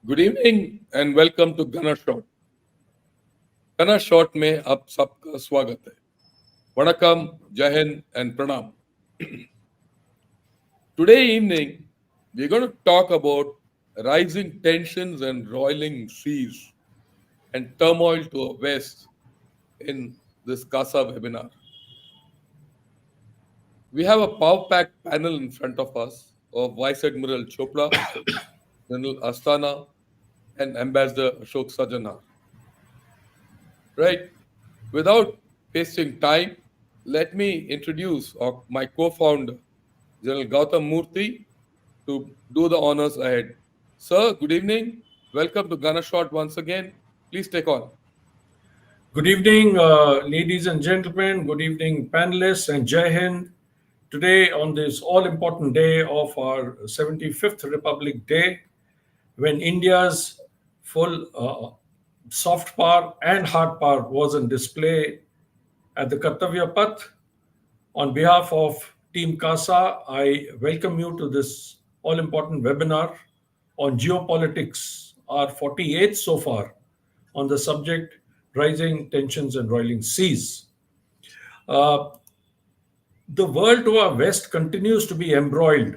Good evening and welcome to Gana shot. Gana shot में आप सबका स्वागत है। वणकम, जय Hind and pranam. Today evening, we're going to talk about rising tensions and roiling seas and turmoil to our west in this CASA webinar. We have a power-packed panel in front of us of Vice Admiral Chopra, General ASTHANA, and Ambassador ASHOK SAJJANHAR. Right? Without wasting time, let me introduce my co-founder, General Gautam Murthy, to do the honors ahead. Sir, good evening. Welcome to Gunner Shot once again. Please take on. Good evening, ladies and gentlemen. Good evening, panelists, and Jai Hind. Today, on this all-important day of our 75th Republic Day, when India's full soft power and hard power was on display at the Kartavya Path, on behalf of Team CASA, I welcome you to this all-important webinar on geopolitics, our 48th so far, on the subject rising tensions and roiling seas. The world to our west continues to be embroiled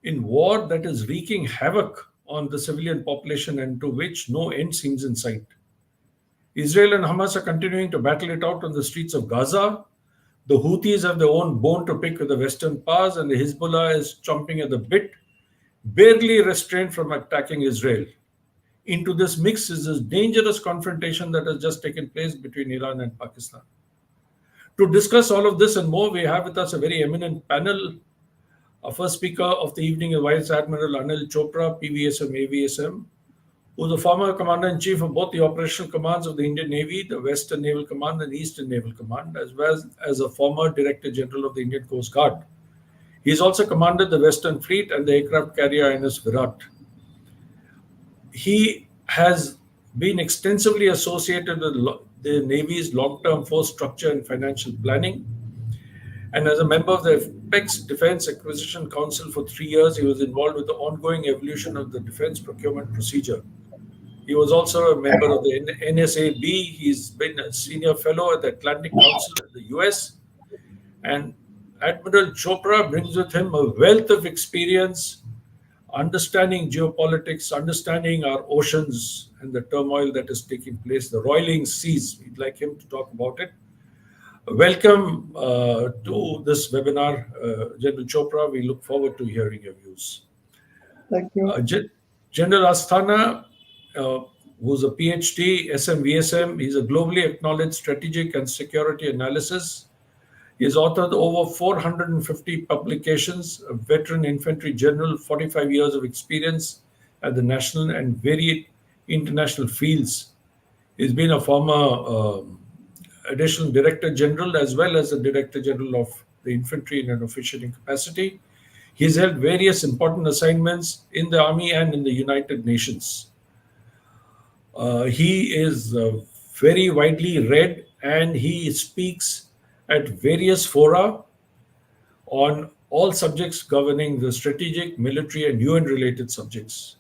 in war that is wreaking havoc on the civilian population and to which no end seems in sight. Israel and Hamas are continuing to battle it out on the streets of Gaza. The Houthis have their own bone to pick with the Western powers, and the Hezbollah is chomping at the bit, barely restrained from attacking Israel. Into this mix is this dangerous confrontation that has just taken place between Iran and Pakistan. To discuss all of this and more, we have with us a very eminent panel. Our first speaker of the evening is Vice Admiral ANIL Chopra, PVSM, AVSM, who is the former Commander-in-Chief of both the operational commands of the Indian Navy, the Western Naval Command and Eastern Naval Command, as well as a former Director General of the Indian Coast Guard. He has also commanded the Western Fleet and the aircraft carrier INS Virat. He has been extensively associated with the Navy's long-term force structure and financial planning. And as a member of the Apex Defense Acquisition Council for 3 years, he was involved with the ongoing evolution of the defense procurement procedure. He was also a member of the NSAB. He's been a senior fellow at the Atlantic Council in the US. And Admiral Chopra brings with him a wealth of experience understanding geopolitics, understanding our oceans and the turmoil that is taking place, the roiling seas. We'd like him to talk about it. Welcome to this webinar, General Chopra. We look forward to hearing your views. Thank you. General Asthana, who's a PhD, SMVSM, he's a globally acknowledged strategic and security analysis. He has authored over 450 publications, a veteran infantry general, 45 years of experience at the national and varied international fields. He's been a former additional Director General as well as the Director General of the infantry in an officiating capacity. He's held various important assignments in the Army and in the United Nations. He is very widely read and he speaks at various fora on all subjects governing the strategic, military, and UN-related subjects.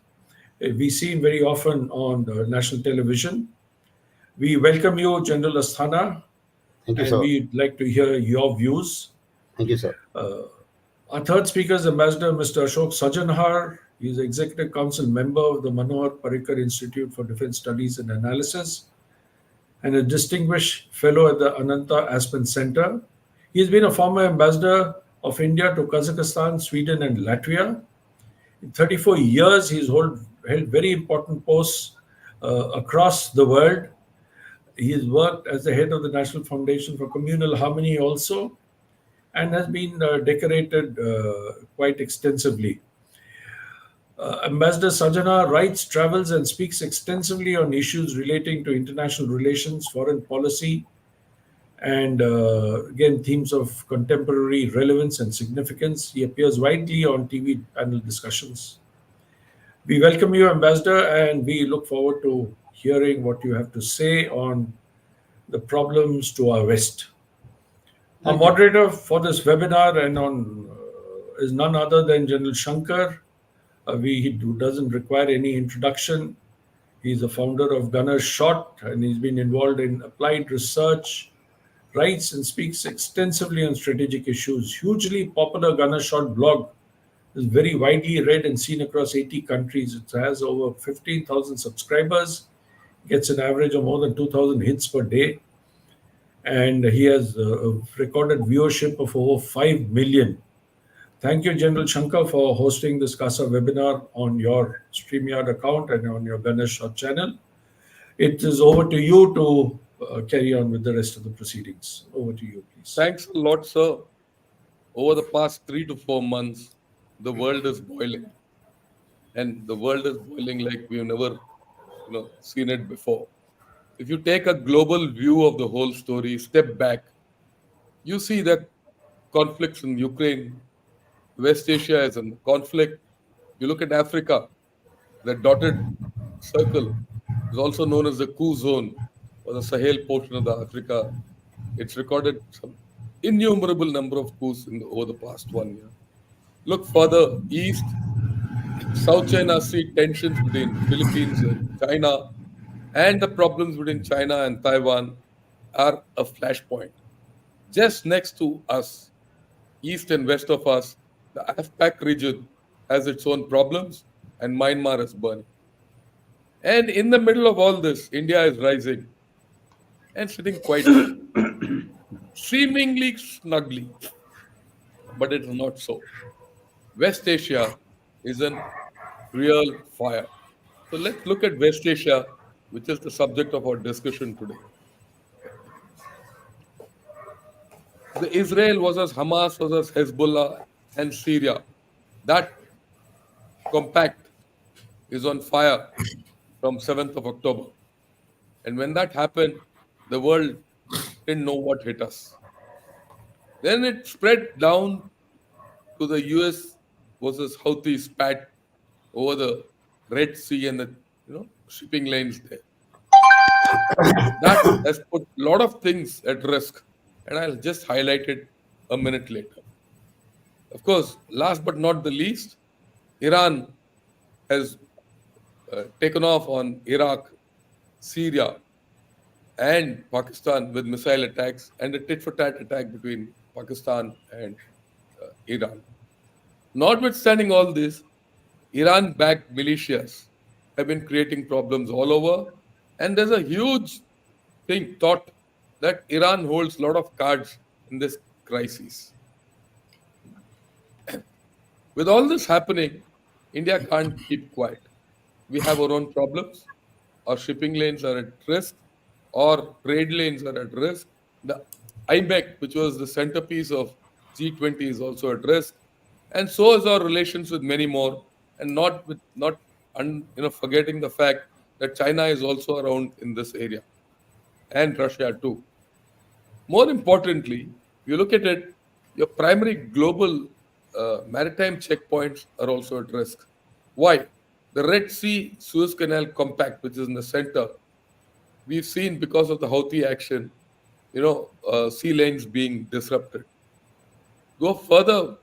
We see him very often on the national television. We welcome you, General Asthana. Thank you, and sir. we'd like to hear your views. Thank you, sir. Our third speaker is Ambassador Mr. ASHOK SAJJANHAR. He is Executive Council member of the Manohar Parrikar Institute for Defense Studies and Analysis and a distinguished fellow at the Ananta Aspen Center. He has been a former ambassador of India to Kazakhstan, Sweden, and Latvia. In 34 years, he's held very important posts across the world. He has worked as the head of the National Foundation for Communal Harmony also, and has been decorated quite extensively. Ambassador SAJJANHAR writes, travels, and speaks extensively on issues relating to international relations, foreign policy, and again, themes of contemporary relevance and significance. He appears widely on TV panel discussions. We welcome you, Ambassador, and we look forward to hearing what you have to say on the problems to our west. Our moderator for this webinar and on is none other than General Shankar, He doesn't require any introduction. He's a founder of Gunner Shot, and he's been involved in applied research, writes and speaks extensively on strategic issues. Hugely popular Gunner Shot blog is very widely read and seen across 80 countries. It has over 15,000 subscribers, gets an average of more than 2,000 hits per day, and he has a recorded viewership of over 5 million. Thank you, General Shankar, for hosting this CASA webinar on your StreamYard account and on your Ganesh Shot channel. It is over to you to carry on with the rest of the proceedings. Over to you, please. Thanks a lot, sir. Over the past 3 to 4 months, the world is boiling, and the world is boiling like we've never, seen it before. If you take a global view of the whole story, step back, you see that conflicts in Ukraine, West Asia is in conflict. You look at Africa, the dotted circle is also known as the coup zone or the Sahel portion of the Africa. It's recorded some innumerable number of coups over the past 1 year. Look further east, South China Sea tensions between Philippines and China, and the problems between China and Taiwan are a flashpoint. Just next to us, east and west of us, the AFPAC region has its own problems, and Myanmar is burning. And in the middle of all this, India is rising and sitting quietly, seemingly snugly, but it is not so. West Asia is in real fire. So let's look at West Asia, which is the subject of our discussion today. The Israel versus Hamas versus Hezbollah and Syria. That compact is on fire from 7th of October. And when that happened, the world didn't know what hit us. Then it spread down to the US versus Houthi spat over the Red Sea and the shipping lanes there. That has put a lot of things at risk, and I'll just highlight it a minute later. Of course, last but not the least, Iran has taken off on Iraq, Syria, and Pakistan with missile attacks and a tit-for-tat attack between Pakistan and Iran. Notwithstanding all this, Iran-backed militias have been creating problems all over, and there's a huge thought that Iran holds a lot of cards in this crisis. With all this happening, India can't keep quiet. We have our own problems. Our shipping lanes are at risk. Our trade lanes are at risk. The IMEC, which was the centerpiece of G20, is also at risk, and so is our relations with many more. And not forgetting the fact that China is also around in this area, and Russia too. More importantly, you look at it, your primary global maritime checkpoints are also at risk. Why? The Red Sea Suez Canal Compact, which is in the center, we've seen because of the Houthi action, sea lanes being disrupted. Go further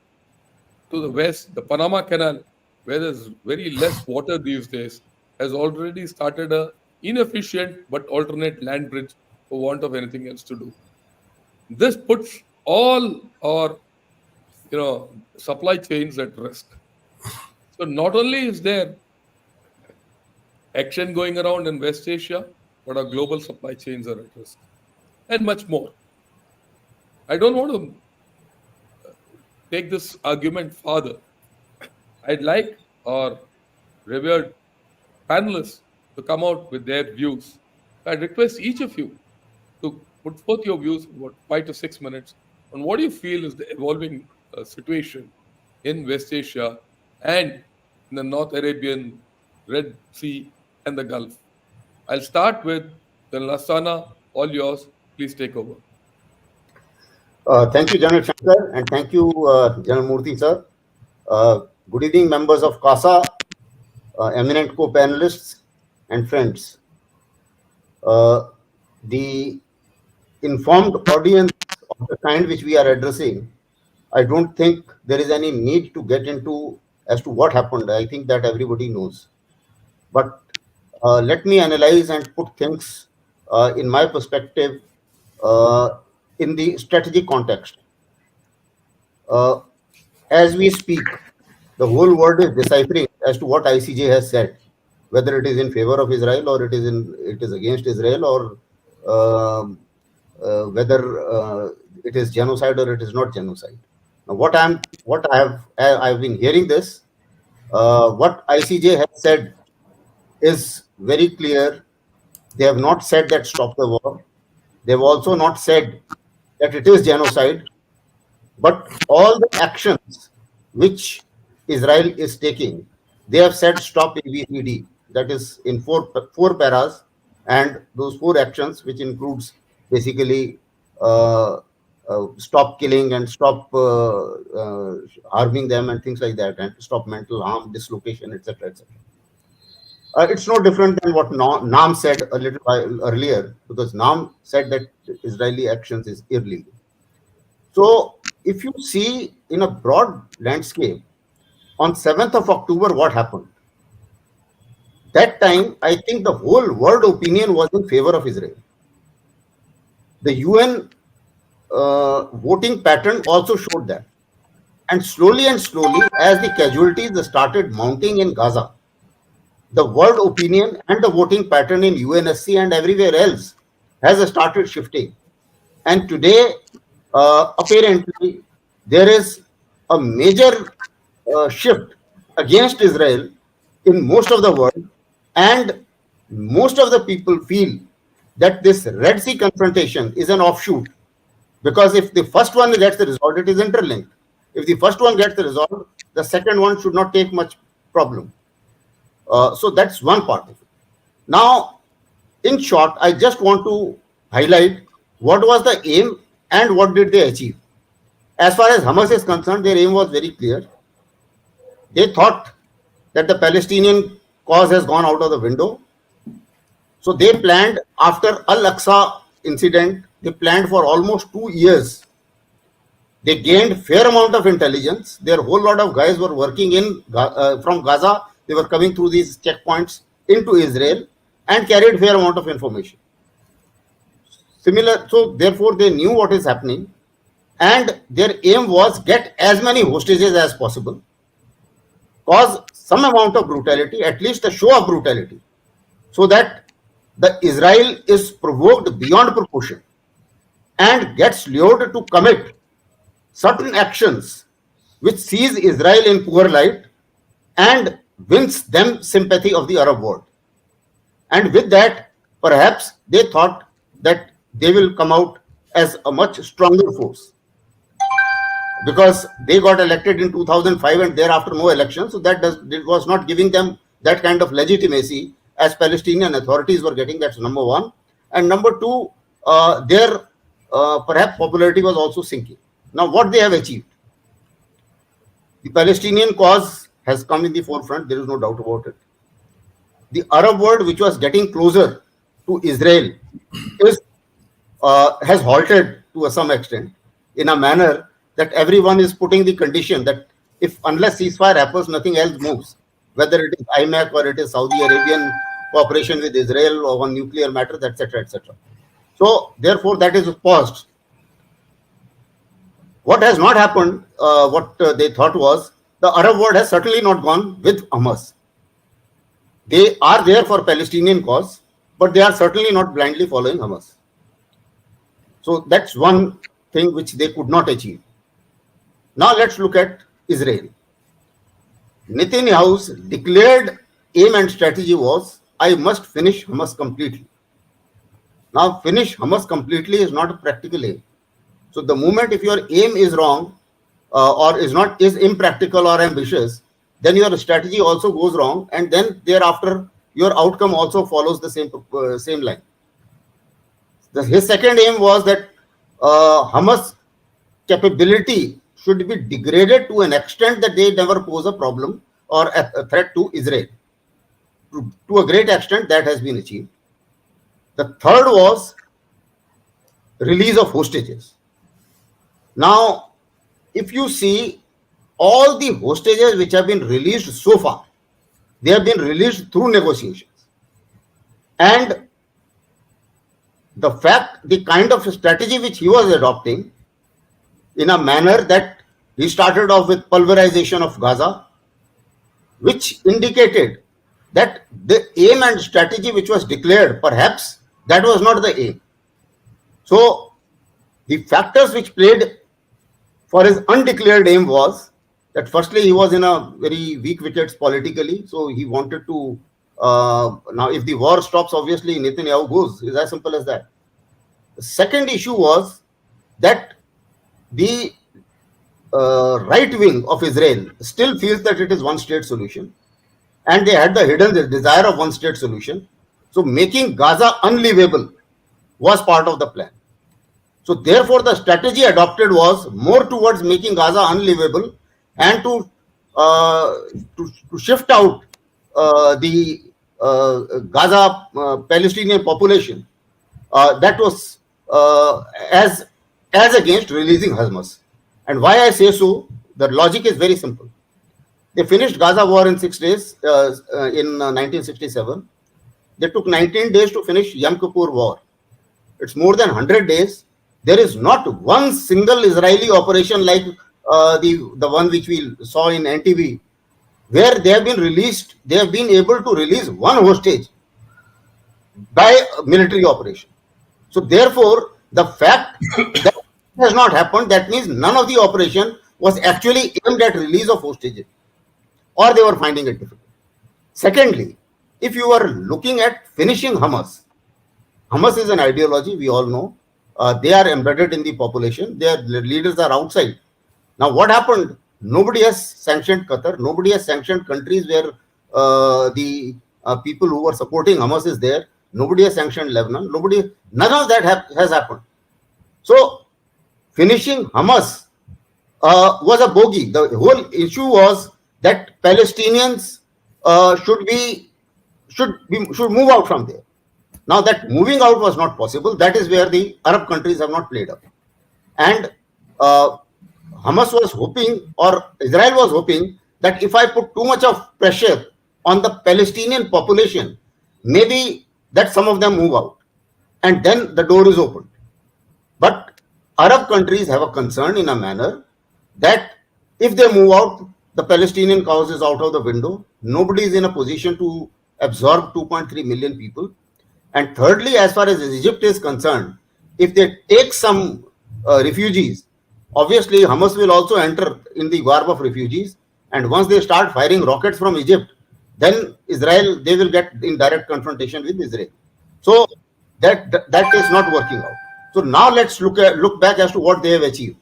to the west, the Panama Canal, where there's very less water these days, has already started a inefficient but alternate land bridge for want of anything else to do. This puts all our supply chains at risk. So not only is there action going around in West Asia, but our global supply chains are at risk, and much more. I don't want to take this argument further. I'd like our revered panelists to come out with their views. I request each of you to put forth your views in about 5 to 6 minutes on what you feel is the evolving situation in West Asia and in the North Arabian, Red Sea, and the Gulf. I'll start with General ASTHANA. All yours. Please take over. Thank you, General Shankar, and thank you, General Murthy, sir. Good evening, members of CASA, eminent co-panelists, and friends. The informed audience of the kind which we are addressing, I don't think there is any need to get into as to what happened. I think that everybody knows. But let me analyze and put things in my perspective in the strategic context. Uh, as we speak, the whole world is deciphering as to what ICJ has said, whether it is in favor of Israel or it is against Israel, or whether it is genocide or it is not genocide. Now, I've been hearing this. What ICJ has said is very clear. They have not said that stop the war. They have also not said that it is genocide. But all the actions which Israel is taking, they have said stop ABCD. That is in four paras, and those four actions, which includes basically uh, stop killing and stop harming them and things like that, and stop mental harm, dislocation, etc., etc. It's no different than what Nam said a little while earlier, because Nam said that Israeli actions is illegal. So if you see in a broad landscape, on 7th of October, what happened? That time, I think the whole world opinion was in favor of Israel. The UN voting pattern also showed that. And slowly, as the casualties started mounting in Gaza, the world opinion and the voting pattern in UNSC and everywhere else has started shifting. And today, apparently, there is a major shift against Israel in most of the world, and most of the people feel that this Red Sea confrontation is an offshoot, because if the first one gets the result, it is interlinked. If the first one gets the result, the second one should not take much problem. So that's one part of it. Now, in short, I just want to highlight what was the aim and what did they achieve. As far as Hamas is concerned, their aim was very clear. They thought that the Palestinian cause has gone out of the window. So they planned, after Al-Aqsa incident, they planned for almost 2 years. They gained fair amount of intelligence. Their whole lot of guys were working from Gaza. They were coming through these checkpoints into Israel and carried fair amount of information. So therefore they knew what is happening, and their aim was get as many hostages as possible, cause some amount of brutality, at least a show of brutality, so that the Israel is provoked beyond proportion and gets lured to commit certain actions which sees Israel in poor light and wins them sympathy of the Arab world. And with that, perhaps they thought that they will come out as a much stronger force, because they got elected in 2005 and thereafter no election. So that it was not giving them that kind of legitimacy as Palestinian authorities were getting. That's number one. And number two, their perhaps popularity was also sinking. Now, what they have achieved? The Palestinian cause has come in the forefront. There is no doubt about it. The Arab world, which was getting closer to Israel, has halted to some extent, in a manner that everyone is putting the condition that unless ceasefire happens, nothing else moves, whether it is IMAC or it is Saudi Arabian cooperation with Israel or on nuclear matters, etc., etc. So therefore, that is paused. What has not happened, what they thought was, the Arab world has certainly not gone with Hamas. They are there for Palestinian cause, but they are certainly not blindly following Hamas. So that's one thing which they could not achieve. Now let's look at Israel. Netanyahu's declared aim and strategy was, I must finish Hamas completely. Now, finish Hamas completely is not a practical aim. So the moment if your aim is wrong or is impractical or ambitious, then your strategy also goes wrong, and then thereafter your outcome also follows the same line. His second aim was that Hamas capability should be degraded to an extent that they never pose a problem or a threat to Israel. To a great extent, that has been achieved. The third was release of hostages. Now, if you see all the hostages which have been released so far, they have been released through negotiations. And the kind of strategy which he was adopting, in a manner that he started off with pulverization of Gaza, which indicated that the aim and strategy which was declared, perhaps that was not the aim. So the factors which played for his undeclared aim was that firstly he was in a very weak wickets politically, so he wanted to now if the war stops, obviously Netanyahu goes. It's as simple as that. The second issue was that the right wing of Israel still feels that it is one state solution, and they had the hidden desire of one state solution. So making Gaza unlivable was part of the plan. So therefore the strategy adopted was more towards making Gaza unlivable and to shift out the Gaza Palestinian population that was as against releasing Hamas. And why I say so, the logic is very simple. They finished Gaza war in 6 days in 1967. They took 19 days to finish Yom Kippur war. It's more than 100 days. There is not one single Israeli operation like the one which we saw in NTV, where they have been released, they have been able to release one hostage by military operation. So therefore, the fact that has not happened, that means none of the operation was actually aimed at release of hostages, or they were finding it difficult. Secondly, if you are looking at finishing Hamas, Hamas is an ideology, we all know. They are embedded in the population. Their leaders are outside. Now, what happened? Nobody has sanctioned Qatar. Nobody has sanctioned countries where the people who were supporting Hamas is there. Nobody has sanctioned Lebanon. None of that has happened. So, finishing Hamas was a bogey. The whole issue was that Palestinians should move out from there. Now that moving out was not possible, that is where the Arab countries have not played up. And Hamas was hoping, or Israel was hoping, that if I put too much of pressure on the Palestinian population, maybe that some of them move out. And then the door is opened. But Arab countries have a concern in a manner that if they move out, the Palestinian cause is out of the window. Nobody is in a position to absorb 2.3 million people. And thirdly, as far as Egypt is concerned, if they take some refugees, obviously Hamas will also enter in the garb of refugees. And once they start firing rockets from Egypt, then Israel, they will get in direct confrontation with Israel. So that is not working out. So now let's look back as to what they have achieved.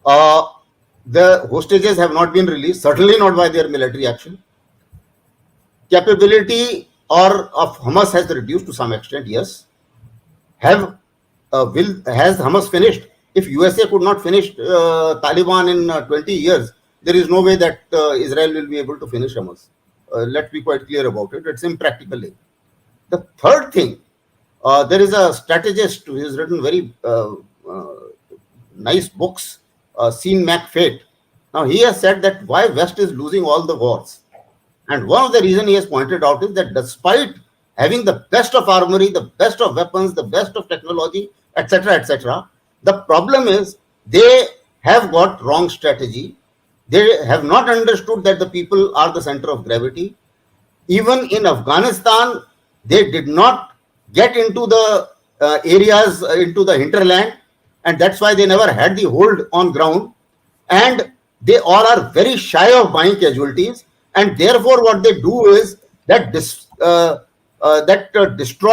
The hostages have not been released, certainly not by their military action. Capability of Hamas has reduced to some extent, yes. Has Hamas finished? If USA could not finish Taliban in 20 years, there is no way that Israel will be able to finish Hamas. Let's be quite clear about it. It's impractical. The third thing, there is a strategist who has written very nice books, Seen Mac Fate. Now he has said that why West is losing all the wars. And one of the reasons he has pointed out is that despite having the best of armory, the best of weapons, the best of technology, etc., the problem is they have got wrong strategy. They have not understood that the people are the center of gravity. Even in Afghanistan, they did not get into the areas, into the hinterland, and that's why they never had the hold on ground. And they all are very shy of buying casualties. And therefore, what they do is that destroy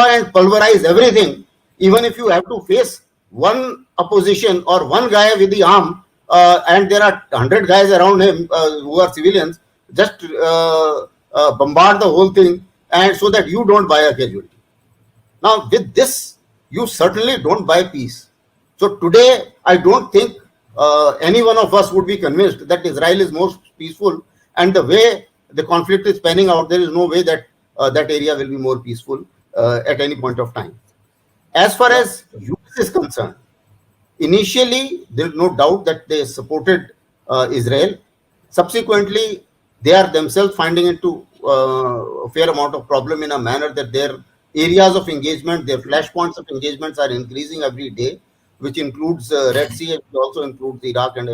and pulverize everything. Even if you have to face one opposition or one guy with the arm, and there are 100 guys around him who are civilians, just bombard the whole thing, and so that you don't buy a casualty. Now, with this, you certainly don't buy peace. So today, I don't think any one of us would be convinced that Israel is most peaceful. And the way the conflict is panning out, there is no way that that area will be more peaceful at any point of time. As far as US is concerned, initially, there is no doubt that they supported Israel. Subsequently, they are themselves finding into a fair amount of problem in a manner that their areas of engagement, their flashpoints of engagements are increasing every day, which includes Red Sea, and also includes Iraq and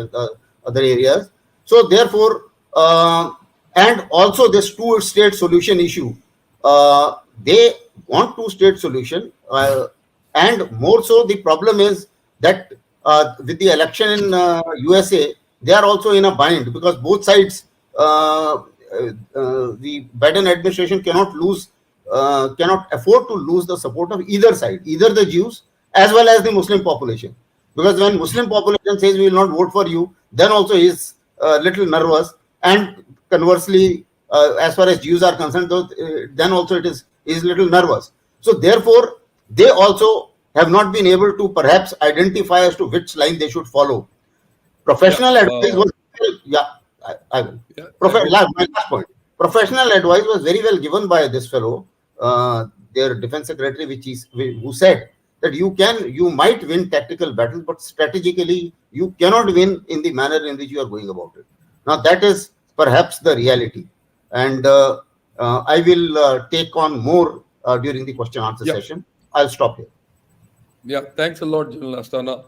other areas. So therefore, and also this two-state solution issue, they want two-state solution, and more so the problem is that with the election in USA, they are also in a bind because both sides, the Biden administration cannot afford to lose the support of either side, either the Jews as well as the Muslim population. Because when Muslim population says we will not vote for you, then also he is a little nervous. And conversely, as far as Jews are concerned, then also it is little nervous. So therefore, they also have not been able to perhaps identify as to which line they should follow. Professional Yeah. advice was, yeah, I will. Yeah, My last point. Professional advice was very well given by this fellow, their defense secretary, who said that you might win tactical battles, but strategically you cannot win in the manner in which you are going about it. Now that is perhaps the reality, and I will take on more during the question answer yeah, session. I'll stop here. yeah. Thanks a lot, General Asthana.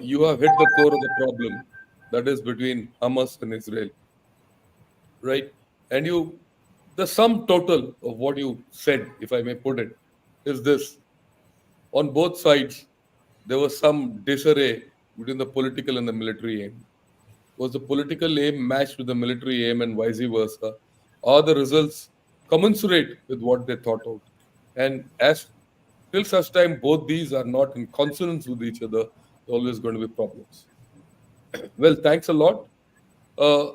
You have hit the core of the problem, that is between Hamas and Israel, right? And the sum total of what you said, if I may put it, is this: on both sides, there was some disarray between the political and the military aim. Was the political aim matched with the military aim and vice versa? Are the results commensurate with what they thought out? And as till such time both these are not in consonance with each other, there are always going to be problems. Well, thanks a lot. Uh,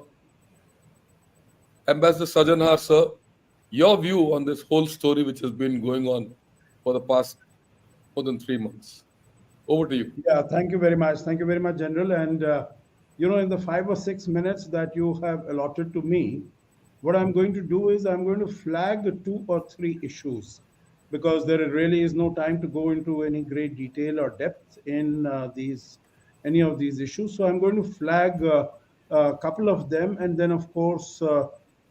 Ambassador Sajanhar, sir, your view on this whole story which has been going on for the past more than 3 months. Over to you. Yeah, thank you very much. Thank you very much, General. And, in the 5 or 6 minutes that you have allotted to me, what I'm going to do is I'm going to flag 2 or 3 issues because there really is no time to go into any great detail or depth in any of these issues. So I'm going to flag a couple of them, and then, of course,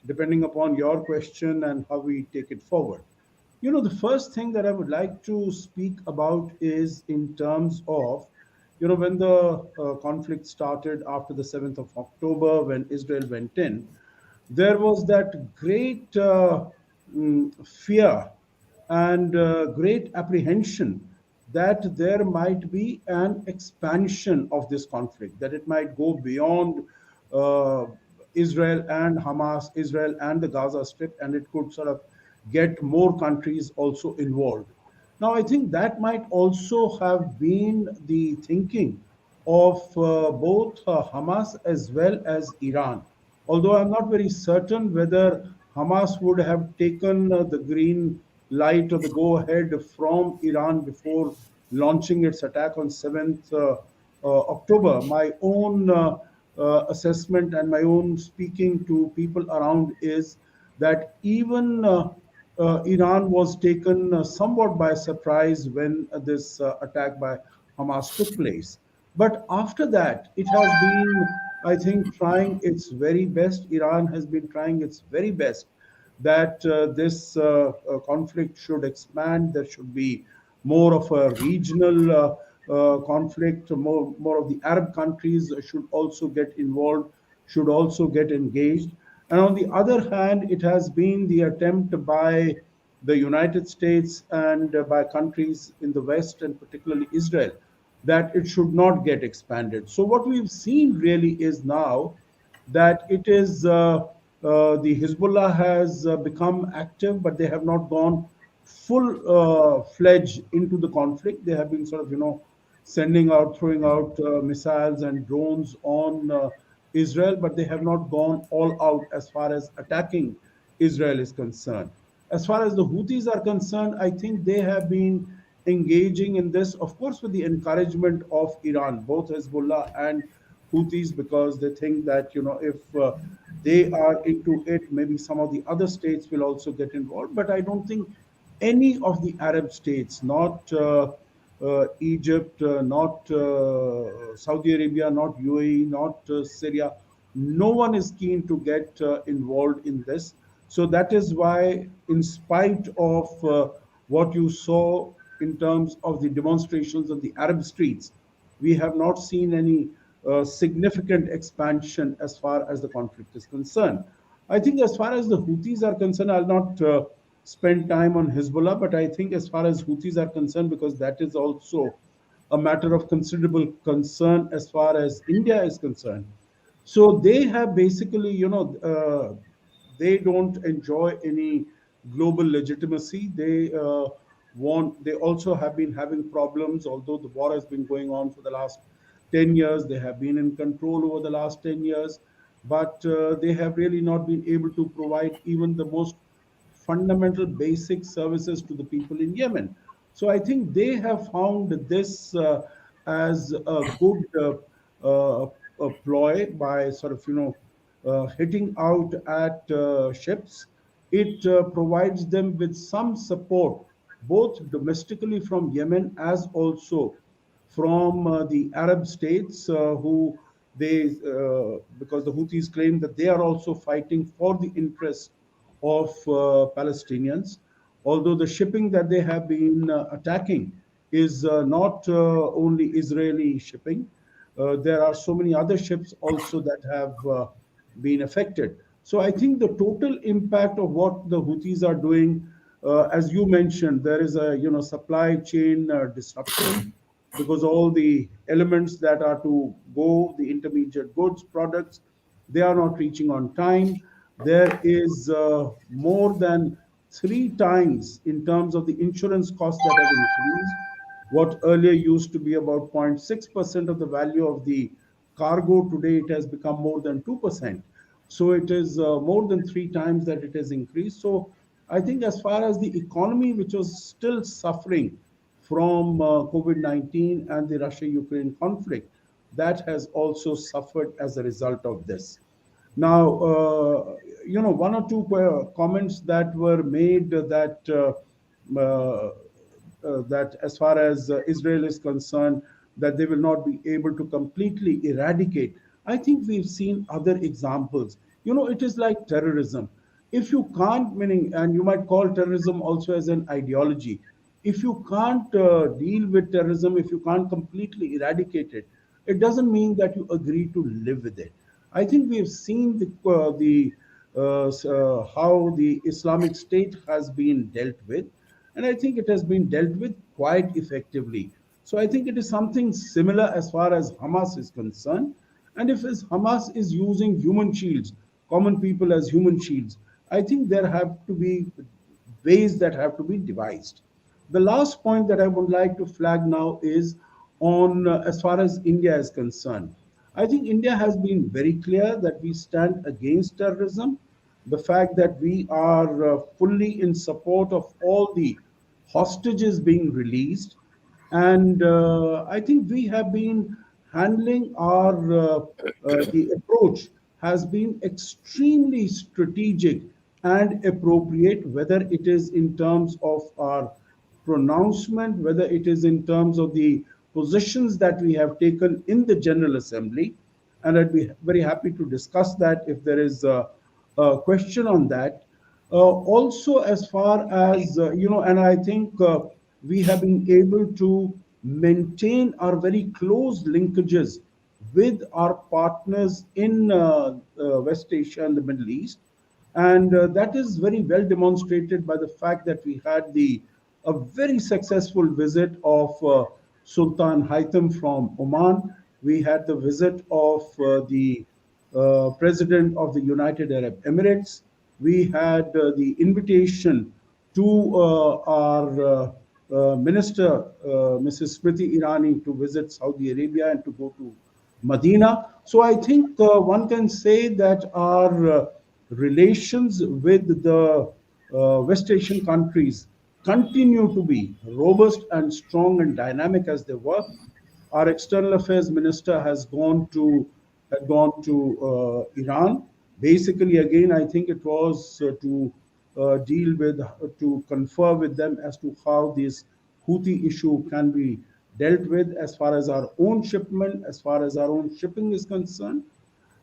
depending upon your question and how we take it forward. The first thing that I would like to speak about is in terms of, when the conflict started after the 7th of October, when Israel went in, there was that great fear and great apprehension that there might be an expansion of this conflict, that it might go beyond uh, Israel and Hamas, Israel and the Gaza Strip, and it could sort of get more countries also involved. Now, I think that might also have been the thinking of both Hamas as well as Iran. Although I'm not very certain whether Hamas would have taken the green light or the go ahead from Iran before launching its attack on 7th October. My own assessment and my own speaking to people around is that even Iran was taken somewhat by surprise when this attack by Hamas took place. But after that, it has been, I think, trying its very best. Iran has been trying its very best that this conflict should expand. There should be more of a regional conflict. More of the Arab countries should also get involved, should also get engaged. And on the other hand, it has been the attempt by the United States and by countries in the West, and particularly Israel, that it should not get expanded. So, what we've seen really is now that it is the Hezbollah has become active, but they have not gone full fledged into the conflict. They have been sort of, sending out, throwing out missiles and drones on Israel, but they have not gone all out as far as attacking Israel is concerned. As far as the Houthis are concerned, I think they have been engaging in this, of course, with the encouragement of Iran, both Hezbollah and Houthis, because they think that, if they are into it, maybe some of the other states will also get involved. But I don't think any of the Arab states, not Egypt, not Saudi Arabia, not UAE, not Syria, No one is keen to get involved in this. So that is why, in spite of what you saw in terms of the demonstrations on the Arab streets, we have not seen any significant expansion as far as the conflict is concerned. I think as far as the Houthis are concerned, I'll not spend time on Hezbollah, but I think as far as Houthis are concerned, because that is also a matter of considerable concern as far as India is concerned. So they have basically, they don't enjoy any global legitimacy. They also have been having problems, although the war has been going on for the last 10 years. They have been in control over the last 10 years, but they have really not been able to provide even the most fundamental basic services to the people in Yemen. So I think they have found this as a good ploy by sort of hitting out at ships. It provides them with some support, both domestically from Yemen as also from the Arab states, who because the Houthis claim that they are also fighting for the interests of Palestinians. Although the shipping that they have been attacking is not only Israeli shipping, there are so many other ships also that have been affected. So I think the total impact of what the Houthis are doing, as you mentioned, there is a supply chain disruption because all the elements that are to go, the intermediate goods, products, they are not reaching on time. There is more than three times in terms of the insurance costs that have increased. What earlier used to be about 0.6% of the value of the cargo, today it has become more than 2%. So it is more than three times that it has increased. So I think as far as the economy, which was still suffering from COVID-19 and the Russia-Ukraine conflict, that has also suffered as a result of this. Now, one or two comments that were made that as far as Israel is concerned, that they will not be able to completely eradicate. I think we've seen other examples. It is like terrorism. If you can't, meaning, and you might call terrorism also as an ideology, if you can't deal with terrorism, if you can't completely eradicate it, it doesn't mean that you agree to live with it. I think we've seen how the Islamic State has been dealt with, and I think it has been dealt with quite effectively. So I think it is something similar as far as Hamas is concerned. And if Hamas is using human shields, common people as human shields, I think there have to be ways that have to be devised. The last point that I would like to flag now is on as far as India is concerned. I think India has been very clear that we stand against terrorism. The fact that we are fully in support of all the hostages being released. And I think we have been handling the approach has been extremely strategic and appropriate, whether it is in terms of our pronouncement, whether it is in terms of the positions that we have taken in the General Assembly. And I'd be very happy to discuss that if there is a question on that. Also, as far as, and I think we have been able to maintain our very close linkages with our partners in West Asia and the Middle East. And that is very well demonstrated by the fact that we had a very successful visit of Sultan Haitham from Oman. We had the visit of the President of the United Arab Emirates. We had the invitation to our Minister, Mrs. Smriti Irani, to visit Saudi Arabia and to go to Medina. So I think one can say that our relations with the West Asian countries continue to be robust and strong and dynamic as they were. Our external affairs minister had gone to Iran. Basically, again, I think it was to confer with them as to how this Houthi issue can be dealt with as far as our own shipment, as far as our own shipping is concerned.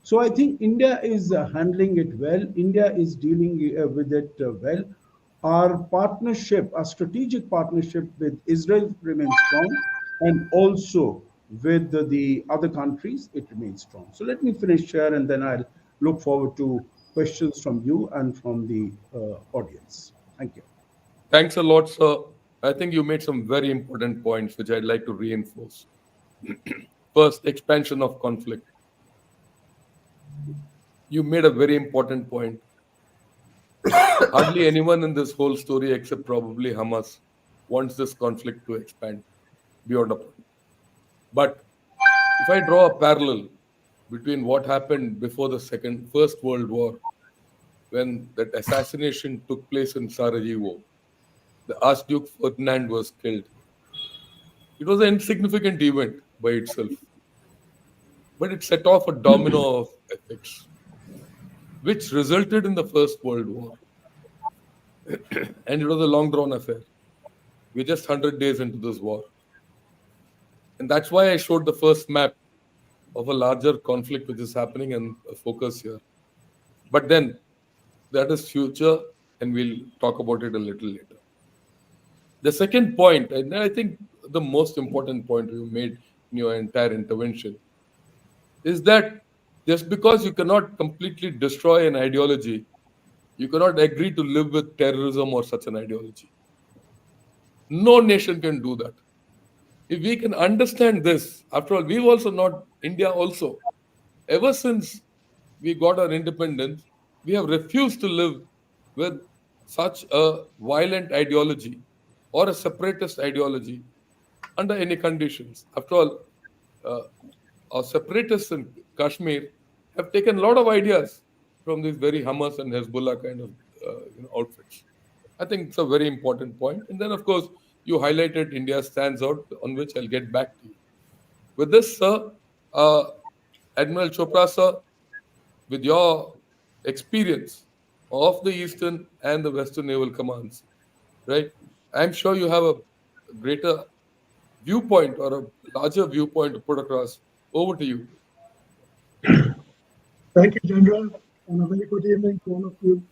So I think India is handling it well. India is dealing with it well. Our partnership, our strategic partnership with Israel remains strong, and also with the other countries, it remains strong. So let me finish here, and then I'll look forward to questions from you and from the audience. Thank you. Thanks a lot, sir. I think you made some very important points which I'd like to reinforce. First, expansion of conflict. You made a very important point. Hardly anyone in this whole story, except probably Hamas, wants this conflict to expand beyond a point. But if I draw a parallel between what happened before the First World War, when that assassination took place in Sarajevo, the Archduke Ferdinand was killed. It was an insignificant event by itself, but it set off a domino of effects, which resulted in the First World War. And it was a long drawn affair. We're just 100 days into this war. And that's why I showed the first map of a larger conflict which is happening and a focus here. But then that is future, and we'll talk about it a little later. The second point, and I think the most important point you made in your entire intervention, is that just because you cannot completely destroy an ideology, you cannot agree to live with terrorism or such an ideology. No nation can do that. If we can understand this, after all, we've also not, India also, ever since we got our independence, we have refused to live with such a violent ideology or a separatist ideology under any conditions. After all, uh, our separatists in Kashmir have taken a lot of ideas from these very Hamas and Hezbollah kind of outfits. I think it's a very important point. And then, of course, you highlighted India stands out, on which I'll get back to you. With this, sir, uh, Admiral Chopra, sir, with your experience of the Eastern and the Western naval commands, right? I'm sure you have a greater viewpoint or a larger viewpoint to put across. Over to you. Thank you, General, and a very good evening to all of you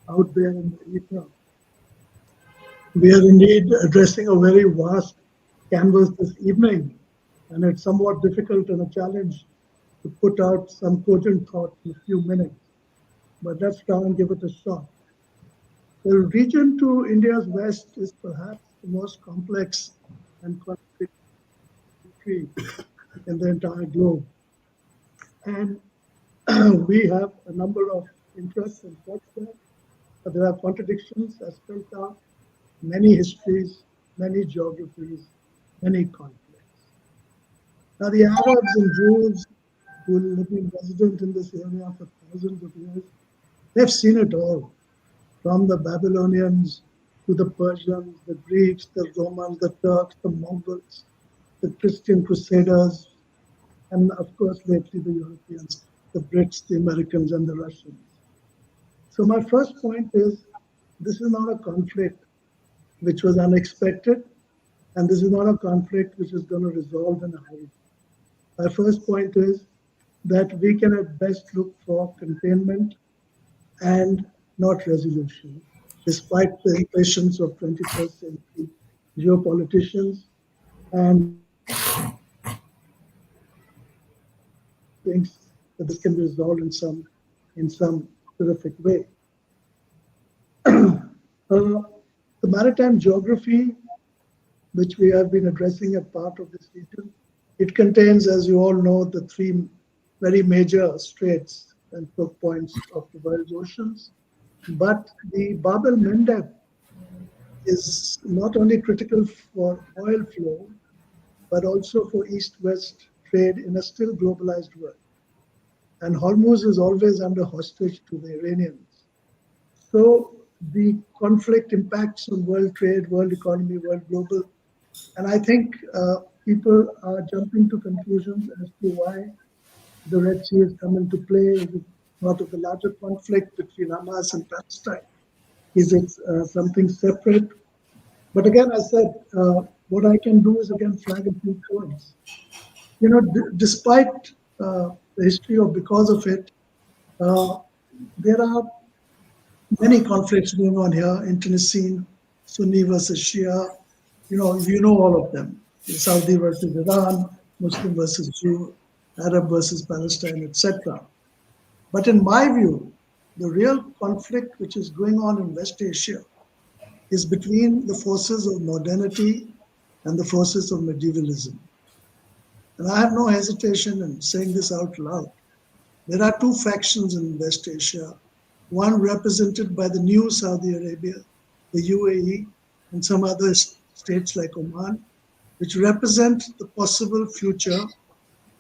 out there in the ether. We are indeed addressing a very vast canvas this evening, and it's somewhat difficult and a challenge to put out some cogent thought in a few minutes. But let's try and give it a shot. The region to India's west is perhaps the most complex and conflicted in the entire globe. And we have a number of interests and thoughts there, but there are contradictions as spelled out, many histories, many geographies, many conflicts. Now, the Arabs and Jews who have been resident in this area for thousands of years, they've seen it all, from the Babylonians to the Persians, the Greeks, the Romans, the Turks, the Mongols, the Christian Crusaders, and of course, lately the Europeans, the Brits, the Americans, and the Russians. So my first point is, this is not a conflict which was unexpected, and this is not a conflict which is going to resolve in a hurry. My first point is that we can at best look for containment and not resolution, despite the impatience of 21st century geopoliticians and thinks that this can be resolved in some terrific way. The maritime geography, which we have been addressing as part of this region, it contains, as you all know, the three very major straits and choke points of the world's oceans. But the Bab el-Mandeb is not only critical for oil flow, but also for east-west trade in a still globalized world. And Hormuz is always under hostage to the Iranians. So the conflict impacts on world trade, world economy, world global. And I think people are jumping to conclusions as to why the Red Sea has come into play. Is it part of the larger conflict between Hamas and Palestine? Is it something separate? But again, I said, what I can do is again flag a few points. You know, despite the the history of because of it, there are many conflicts going on here, internecine, Sunni versus Shia. You know all of them. Saudi versus Iran, Muslim versus Jew, Arab versus Palestine, etc. But in my view, the real conflict which is going on in West Asia is between the forces of modernity and the forces of medievalism. And I have no hesitation in saying this out loud. There are two factions in West Asia, one represented by the new Saudi Arabia, the UAE, and some other states like Oman, which represent the possible future,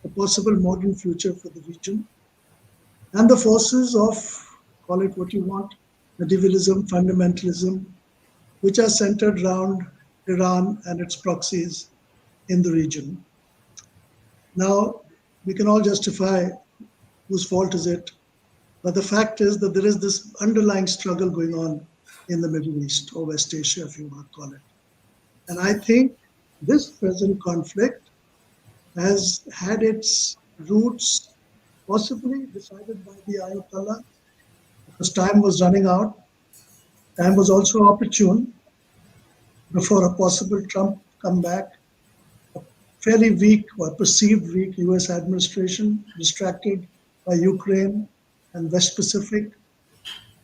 the possible modern future for the region, and the forces of, call it what you want, medievalism, fundamentalism, which are centered around Iran and its proxies in the region. Now, we can all justify whose fault is it, but the fact is that there is this underlying struggle going on in the Middle East, or West Asia, if you want to call it. And I think this present conflict has had its roots possibly decided by the Ayatollah, because time was running out. Time was also opportune before a possible Trump comeback. A fairly weak or perceived weak US administration, distracted by Ukraine and West Pacific,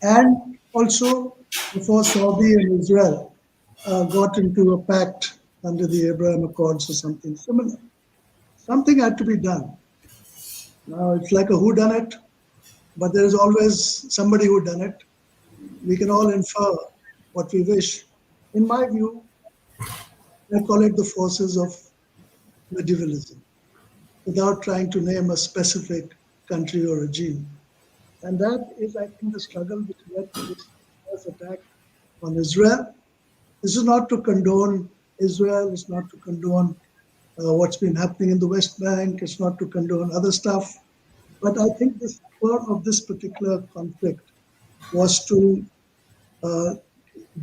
and also before Saudi and Israel got into a pact under the Abraham Accords or something similar. Something had to be done. Now it's like a whodunit, but there is always somebody who done it. We can all infer what we wish. In my view, I call it the forces of medievalism, without trying to name a specific country or regime. And that is, I think, the struggle which led to this first attack on Israel. This is not to condone Israel, it's not to condone what's been happening in the West Bank, it's not to condone other stuff. But I think the core of this particular conflict was to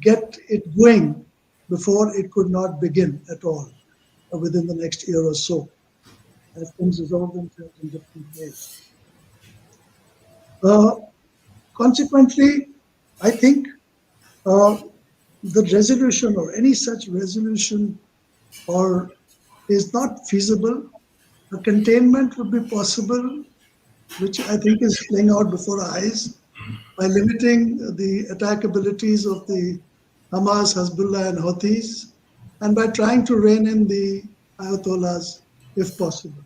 get it going before it could not begin at all within the next year or so, as things resolve themselves in different ways. Consequently, I think the resolution or any such resolution is not feasible. A containment would be possible, which I think is playing out before our eyes, by limiting the attackabilities of the Hamas, Hezbollah, and Houthis, and by trying to rein in the Ayatollahs, if possible,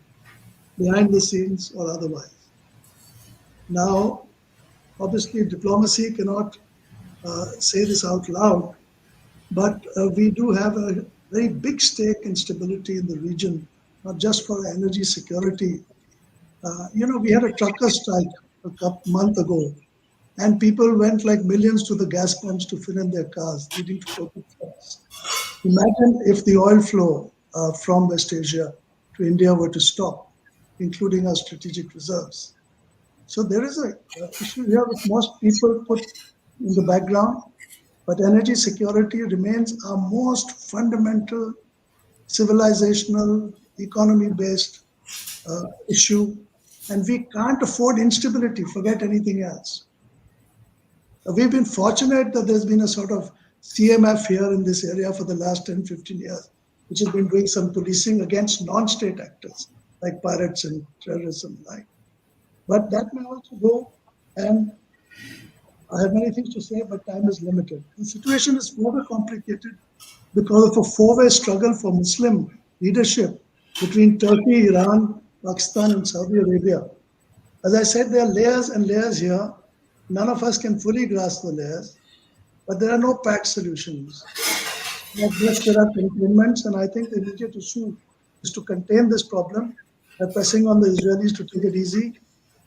behind the scenes or otherwise. Now, obviously, diplomacy cannot say this out loud, but we do have a very big stake in stability in the region, not just for energy security. We had a trucker strike a month ago, and people went like millions to the gas pumps to fill in their cars, leading to total chaos. Imagine if the oil flow from West Asia to India were to stop, including our strategic reserves. So there is an issue here which most people put in the background, but energy security remains our most fundamental civilizational, economy-based issue, and we can't afford instability, forget anything else. We've been fortunate that there's been a sort of CMF here in this area for the last 10, 15 years, which has been doing some policing against non-state actors like pirates and terrorists and the like. But that may also go, and I have many things to say, but time is limited. The situation is further complicated because of a four-way struggle for Muslim leadership between Turkey, Iran, Pakistan, and Saudi Arabia. As I said, there are layers and layers here. None of us can fully grasp the layers, but there are no pact solutions. Yes, there are containments, and I think the immediate issue is to contain this problem by pressing on the Israelis to take it easy,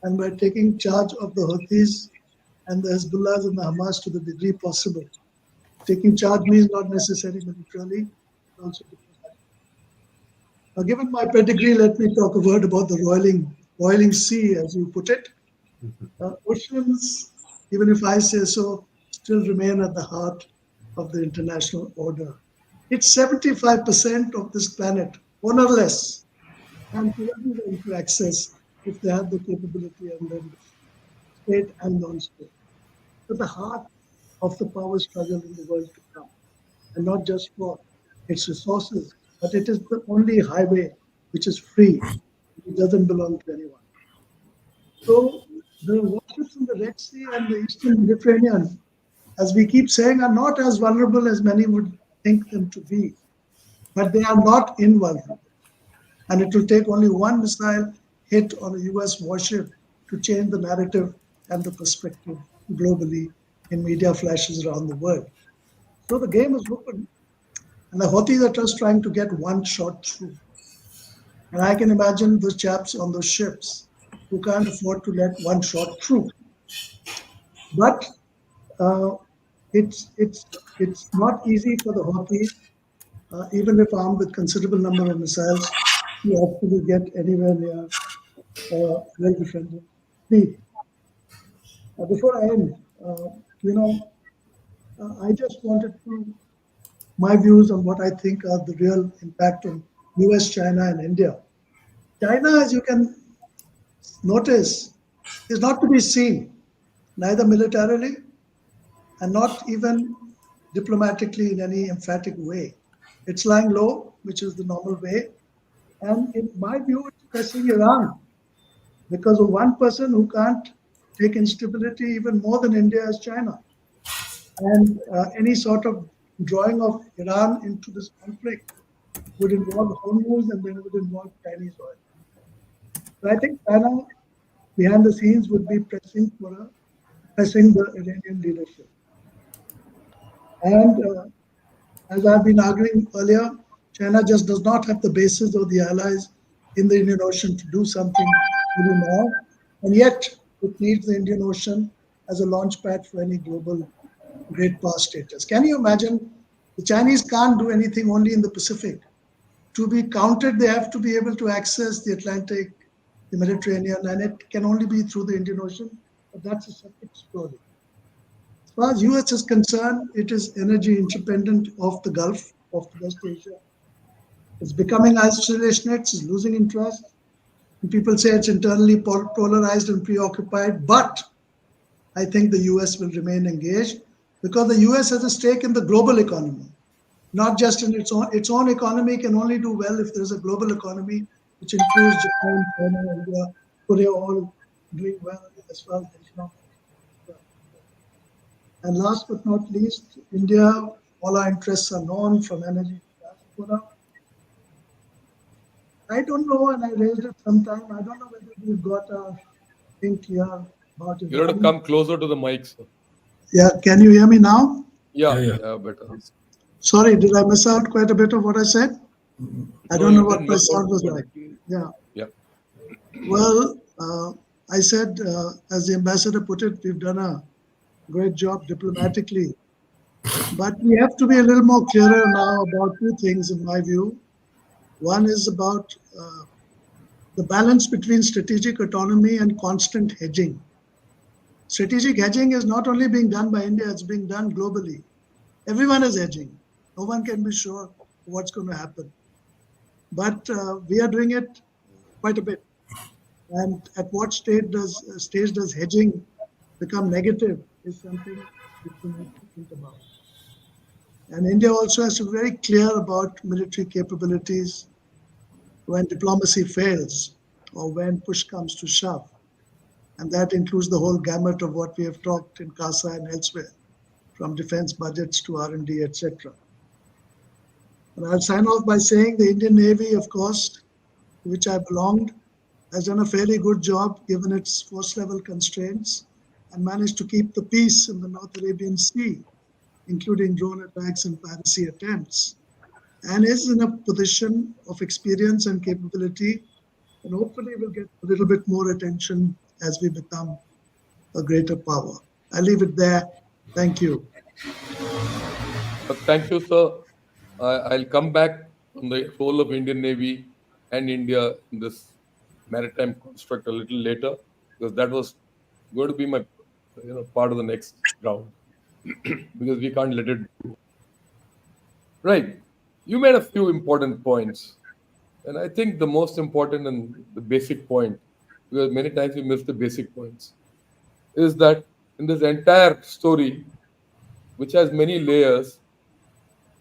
and by taking charge of the Houthis and the Hezbollahs and the Hamas to the degree possible. Taking charge means not necessarily militarily, but also diplomatically. Now, given my pedigree, let me talk a word about the roiling sea, as you put it. Oceans, even if I say so, still remain at the heart of the international order. It's 75% of this planet, more or less, and to access if they have the capability and then state and non-state. So the heart of the power struggle in the world to come, and not just for its resources, but it is the only highway which is free. It doesn't belong to anyone. So the warships in the Red Sea and the Eastern Mediterranean, as we keep saying, are not as vulnerable as many would think them to be, but they are not invulnerable. And it will take only one missile hit on a US warship to change the narrative and the perspective globally in media flashes around the world. So the game is open, and the Houthis are just trying to get one shot through. And I can imagine the chaps on those ships who can't afford to let one shot through. But uh, it's not easy for the Houthis, even if armed with considerable number of missiles, to actually get anywhere near well-defended fleet. Before I end, you know, I just wanted to my views on what I think are the real impact on US, China, and India. China, as you can notice, is not to be seen, neither militarily and not even diplomatically in any emphatic way. It's lying low, which is the normal way. And in my view, it's pressing Iran because of one person who can't take instability even more than India as China. And any sort of drawing of Iran into this conflict would involve Hormuz and then it would involve Chinese oil. So I think China, behind the scenes, would be pressing the Iranian leadership. And as I've been arguing earlier, China just does not have the bases or the allies in the Indian Ocean to do something really now. And yet, it needs the Indian Ocean as a launch pad for any global great power status. Can you imagine? The Chinese can't do anything only in the Pacific. To be counted, they have to be able to access the Atlantic, the Mediterranean, and it can only be through the Indian Ocean. But that's a separate story. As far as US is concerned, it is energy independent of the Gulf, of West Asia. It's becoming isolationist, it's losing interest. And people say it's internally polarized and preoccupied, but I think the US will remain engaged because the US has a stake in the global economy, not just in its own. Its own economy can only do well if there's a global economy, which includes Japan, China, India, Korea, all doing well as far as the economic. And last but not least, India, all our interests are known from energy to diaspora. I don't know, and I raised it sometime. I don't know whether we've got a thing clear about it. You have to come closer to the mic, sir. Yeah, can you hear me now? Yeah, better. Sorry, did I miss out quite a bit of what I said? I don't know what my sound was like. Yeah. Well, I said, as the ambassador put it, we've done a great job diplomatically. But we have to be a little more clearer now about two things, in my view. One is about the balance between strategic autonomy and constant hedging. Strategic hedging is not only being done by India, it's being done globally. Everyone is hedging. No one can be sure what's going to happen. But we are doing it quite a bit. And at what stage does hedging become negative is something which we need to think about. And India also has to be very clear about military capabilities when diplomacy fails or when push comes to shove. And that includes the whole gamut of what we have talked in CASA and elsewhere, from defense budgets to R&D, etc. And I'll sign off by saying the Indian Navy, of course, to which I belonged, has done a fairly good job given its force level constraints and managed to keep the peace in the North Arabian Sea, including drone attacks and piracy attempts, and is in a position of experience and capability, and hopefully will get a little bit more attention as we become a greater power. I'll leave it there. Thank you. Thank you, sir. I'll come back on the role of Indian Navy and India in this maritime construct a little later, because that was going to be my part of the next round, because we can't let it go. Right. You made a few important points. And I think the most important and the basic point because many times we miss the basic points, is that in this entire story, which has many layers,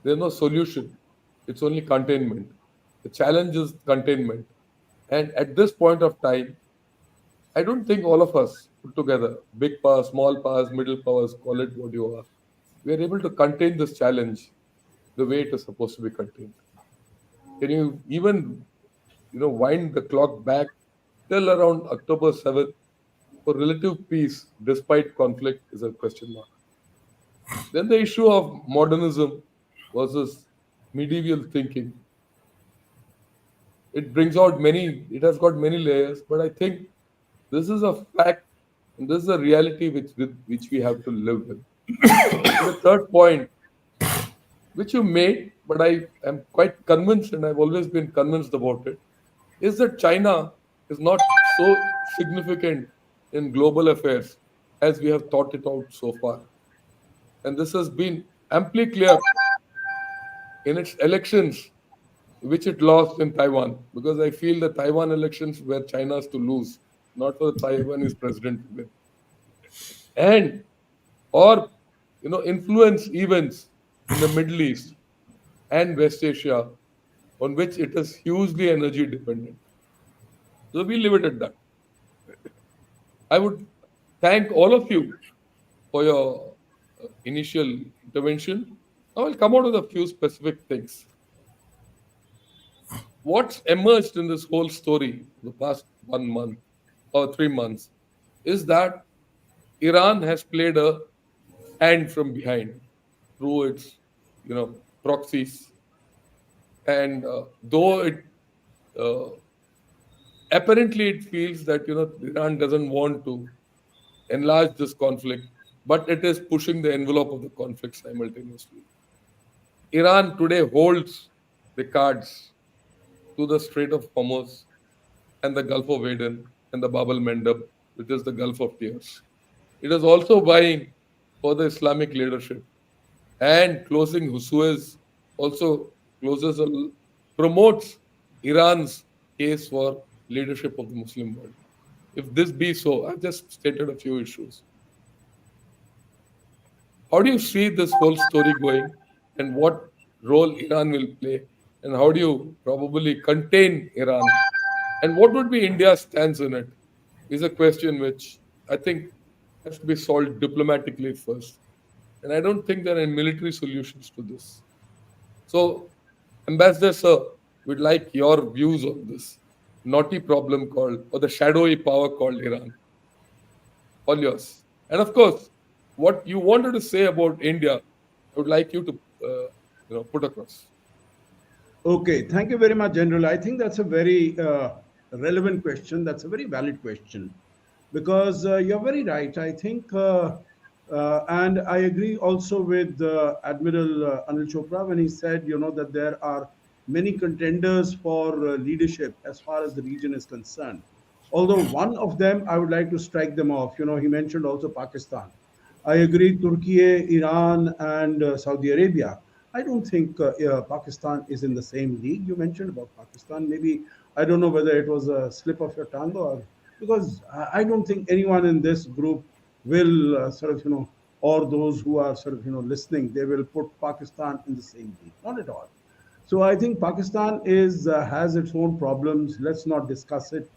there's no solution. It's only containment. The challenge is containment. And at this point of time, I don't think all of us put together, big powers, small powers, middle powers, call it what you are, we are able to contain this challenge the way it is supposed to be contained. Can you even, wind the clock back till around October 7th for relative peace despite conflict is a question mark. Then the issue of modernism versus medieval thinking. It has got many layers, but I think this is a fact and this is a reality with which we have to live with. And the third point, which you made, but I am quite convinced and I've always been convinced about it, is that China is not so significant in global affairs as we have thought it out so far. And this has been amply clear in its elections, which it lost in Taiwan, because I feel the Taiwan elections were China's to lose, not for the Taiwanese president to win. And or influence events in the Middle East and West Asia on which it is hugely energy dependent. So we leave it at that. I would thank all of you for your initial intervention. Now I'll come out with a few specific things. What's emerged in this whole story the past 1 month or 3 months is that Iran has played a hand from behind through its, proxies, and though it uh, apparently it feels that Iran doesn't want to enlarge this conflict, but it is pushing the envelope of the conflict simultaneously. Iran today holds the cards to the Strait of Hormuz and the Gulf of Aden and the Bab al Mandab, which is the Gulf of Tears. It is also vying for the Islamic leadership, and closing Suez also closes promotes Iran's case for leadership of the Muslim world. If this be so, I've just stated a few issues. How do you see this whole story going, and what role Iran will play, and how do you probably contain Iran, and what would be India's stance in it? Is a question which I think has to be solved diplomatically first. And I don't think there are any military solutions to this. So, Ambassador Sir, we'd like your views on this naughty problem called, or the shadowy power called Iran. All yours. And of course, what you wanted to say about India, I would like you to, put across. Okay, thank you very much, General. I think that's a very relevant question. That's a very valid question because you're very right. I think, and I agree also with Admiral Anil Chopra when he said, that there are many contenders for leadership as far as the region is concerned. Although one of them, I would like to strike them off. He mentioned also Pakistan. I agree, Turkey, Iran, and Saudi Arabia. I don't think Pakistan is in the same league. You mentioned about Pakistan. Maybe I don't know whether it was a slip of your tongue or because I don't think anyone in this group will sort of or those who are sort of listening, they will put Pakistan in the same league. Not at all. So I think Pakistan is has its own problems. Let's not discuss it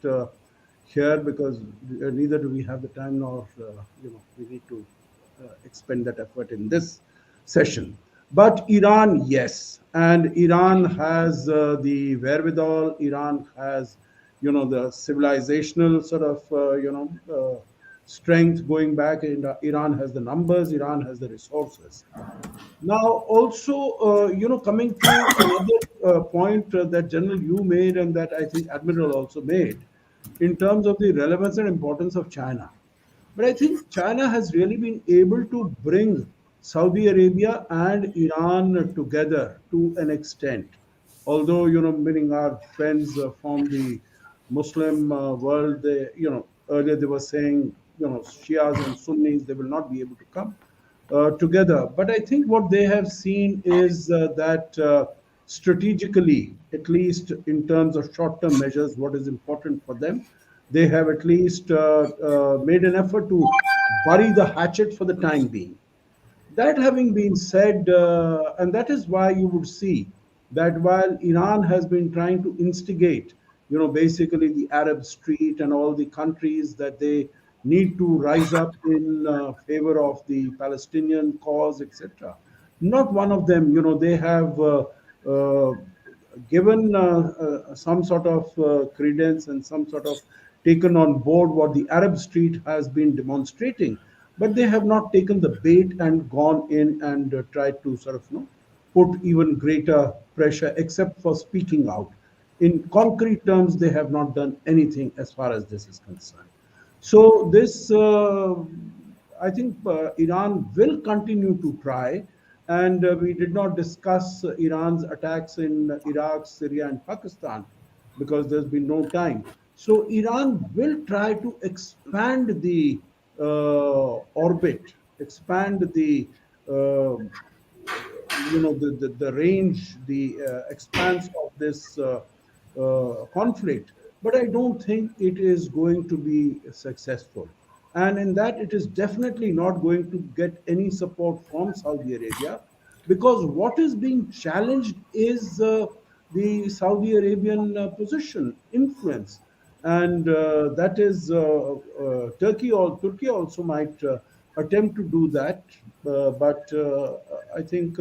here because neither do we have the time nor we need to expend that effort in this session. But Iran, yes, and Iran has the wherewithal. Iran has, the civilizational sort of, strength going back. Iran has the numbers. Iran has the resources. Now, also, coming to another point that General you made and that I think Admiral also made, in terms of the relevance and importance of China. But I think China has really been able to bring Saudi Arabia and Iran together to an extent. Although, meaning our friends from the Muslim world, they, earlier they were saying, Shias and Sunnis, they will not be able to come together. But I think what they have seen is that strategically, at least in terms of short term measures, what is important for them, they have at least made an effort to bury the hatchet for the time being. That having been said, and that is why you would see that while Iran has been trying to instigate, basically the Arab street and all the countries that they need to rise up in favor of the Palestinian cause, etc. Not one of them, they have uh, given some sort of credence and some sort of taken on board what the Arab street has been demonstrating, but they have not taken the bait and gone in and tried to sort of put even greater pressure, except for speaking out. In concrete terms, they have not done anything as far as this is concerned. So this, I think, Iran will continue to try, and we did not discuss Iran's attacks in Iraq, Syria, and Pakistan because there's been no time. So Iran will try to expand the orbit, expand the uh, the range, the expanse of this conflict, but I don't think it is going to be successful. And in that, it is definitely not going to get any support from Saudi Arabia, because what is being challenged is the Saudi Arabian position, influence, and that is Turkey also might attempt to do that, but I think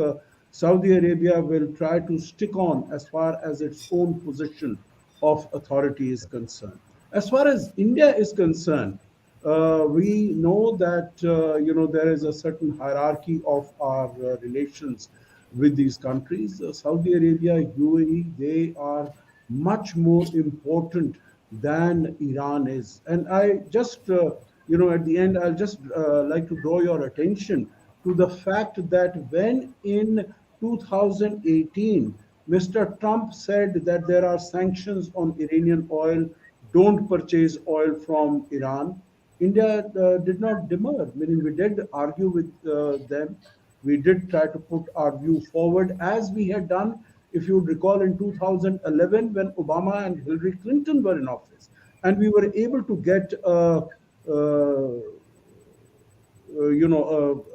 Saudi Arabia will try to stick on as far as its own position of authority is concerned. As far as India is concerned, we know that there is a certain hierarchy of our relations with these countries. Saudi Arabia, UAE, they are much more important than Iran is. And I just, at the end, I'll just like to draw your attention to the fact that when in 2018, Mr. Trump said that there are sanctions on Iranian oil, don't purchase oil from Iran. India did not demur, meaning we did argue with them. We did try to put our view forward as we had done, if you would recall, in 2011 when Obama and Hillary Clinton were in office. And we were able to get a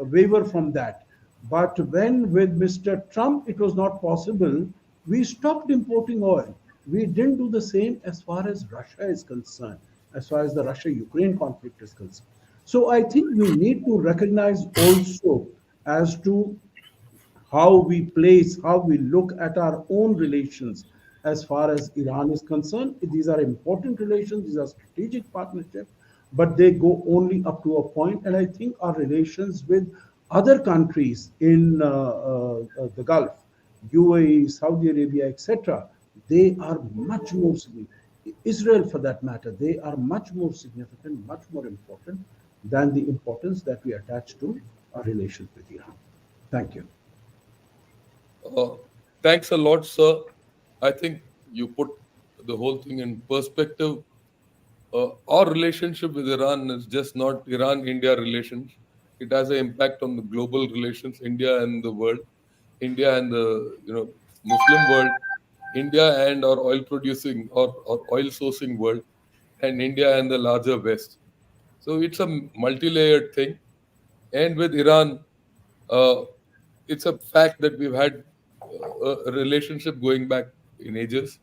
waiver from that. But when with Mr. Trump it was not possible, we stopped importing oil. We didn't do the same as far as Russia is concerned, as far as the Russia-Ukraine conflict is concerned. So I think we need to recognize also as to how we place, how we look at our own relations as far as Iran is concerned. These are important relations, these are strategic partnerships, but they go only up to a point. And I think our relations with other countries in the Gulf, UAE, Saudi Arabia, etc., they are much more significant. Israel, for that matter, they are much more significant, much more important than the importance that we attach to our relations with Iran. Thank you. Uh, Thanks a lot, sir. I think you put the whole thing in perspective. Our relationship with Iran is just not Iran-India relations. It has an impact on the global relations, India and the world, India and the Muslim world, India and our oil producing or oil sourcing world, and India and the larger West. So it's a multi-layered thing. And with Iran, uh, it's a fact that we've had a relationship going back in ages.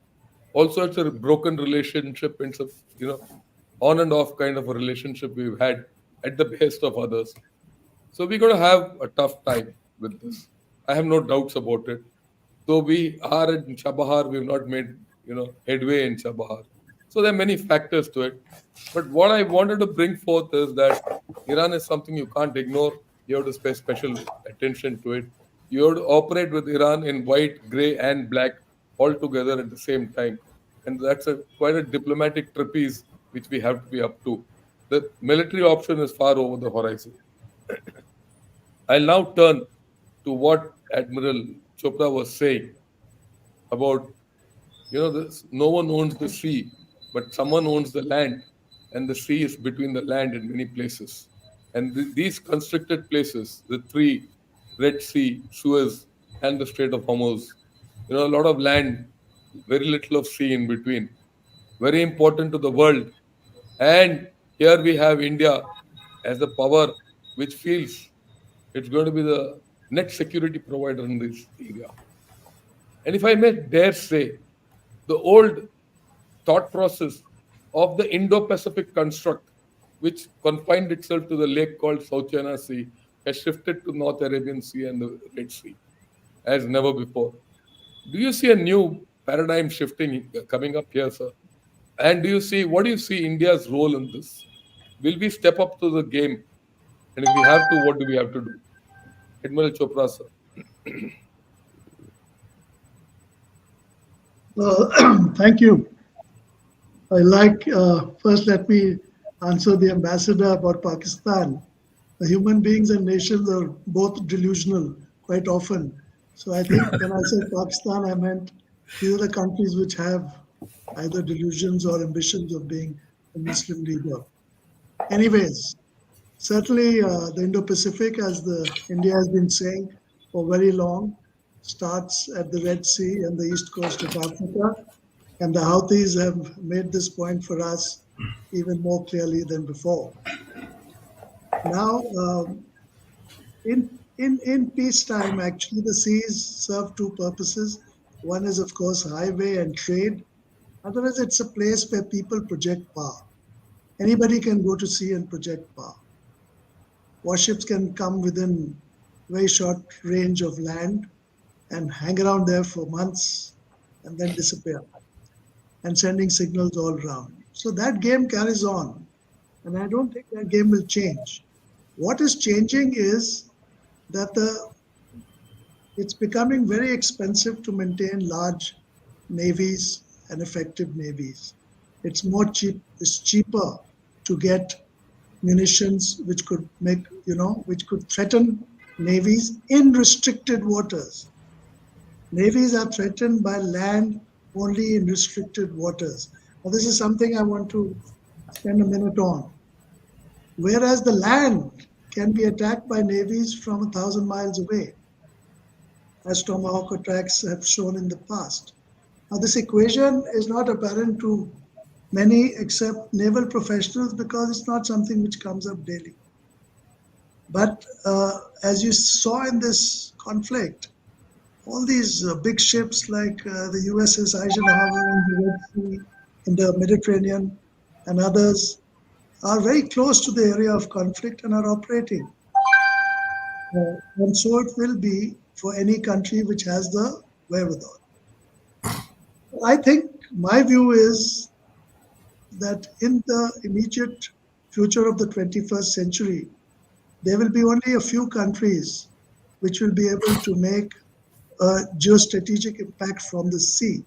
Also, it's a broken relationship. It's a on and off kind of a relationship we've had at the behest of others. So we're going to have a tough time with this. I have no doubts about it. Though we are in Chabahar, we've not made headway in Chabahar. So there are many factors to it. But what I wanted to bring forth is that Iran is something you can't ignore. You have to pay special attention to it. You have to operate with Iran in white, grey, and black all together at the same time. And that's quite a diplomatic trapeze which we have to be up to. The military option is far over the horizon. I'll now turn to what Admiral Chopra was saying about, this, no one owns the sea, but someone owns the land, and the sea is between the land in many places. And these constricted places, the three, Red Sea, Suez, and the Strait of Hormuz, a lot of land, very little of sea in between. Very important to the world And here we have India as a power which feels it's going to be the next security provider in this area. And if I may dare say, the old thought process of the Indo-Pacific construct, which confined itself to the lake called South China Sea, has shifted to North Arabian Sea and the Red Sea as never before. Do you see a new paradigm shifting coming up here, sir? And what do you see India's role in this? Will we step up to the game? And if we have to, what do we have to do? Admiral Chopra, sir. Thank you. First, let me answer the ambassador about Pakistan. The human beings and nations are both delusional quite often. So I think when I said Pakistan, I meant these are the countries which have either delusions or ambitions of being a Muslim leader. Anyways, certainly the Indo-Pacific, as India has been saying for very long, starts at the Red Sea and the east coast of Africa. And the Houthis have made this point for us even more clearly than before. Now, in peacetime, actually, the seas serve two purposes. One is, of course, highway and trade. Otherwise, it's a place where people project power. Anybody can go to sea and project power. Warships can come within very short range of land and hang around there for months and then disappear, and sending signals all around. So that game carries on, and I don't think that game will change. What is changing is that it's becoming very expensive to maintain large navies and effective navies. It's cheaper to get munitions which could which could threaten navies in restricted waters. Navies are threatened by land only in restricted waters. Now, this is something I want to spend a minute on. Whereas the land can be attacked by navies from 1,000 miles away, as Tomahawk attacks have shown in the past. Now, this equation is not apparent to many except naval professionals because it's not something which comes up daily. But as you saw in this conflict, all these big ships like the USS Eisenhower in the Red Sea, in the Mediterranean, and others are very close to the area of conflict and are operating. And so it will be for any country which has the wherewithal. I think my view is that in the immediate future of the 21st century, there will be only a few countries which will be able to make a geostrategic impact from the sea.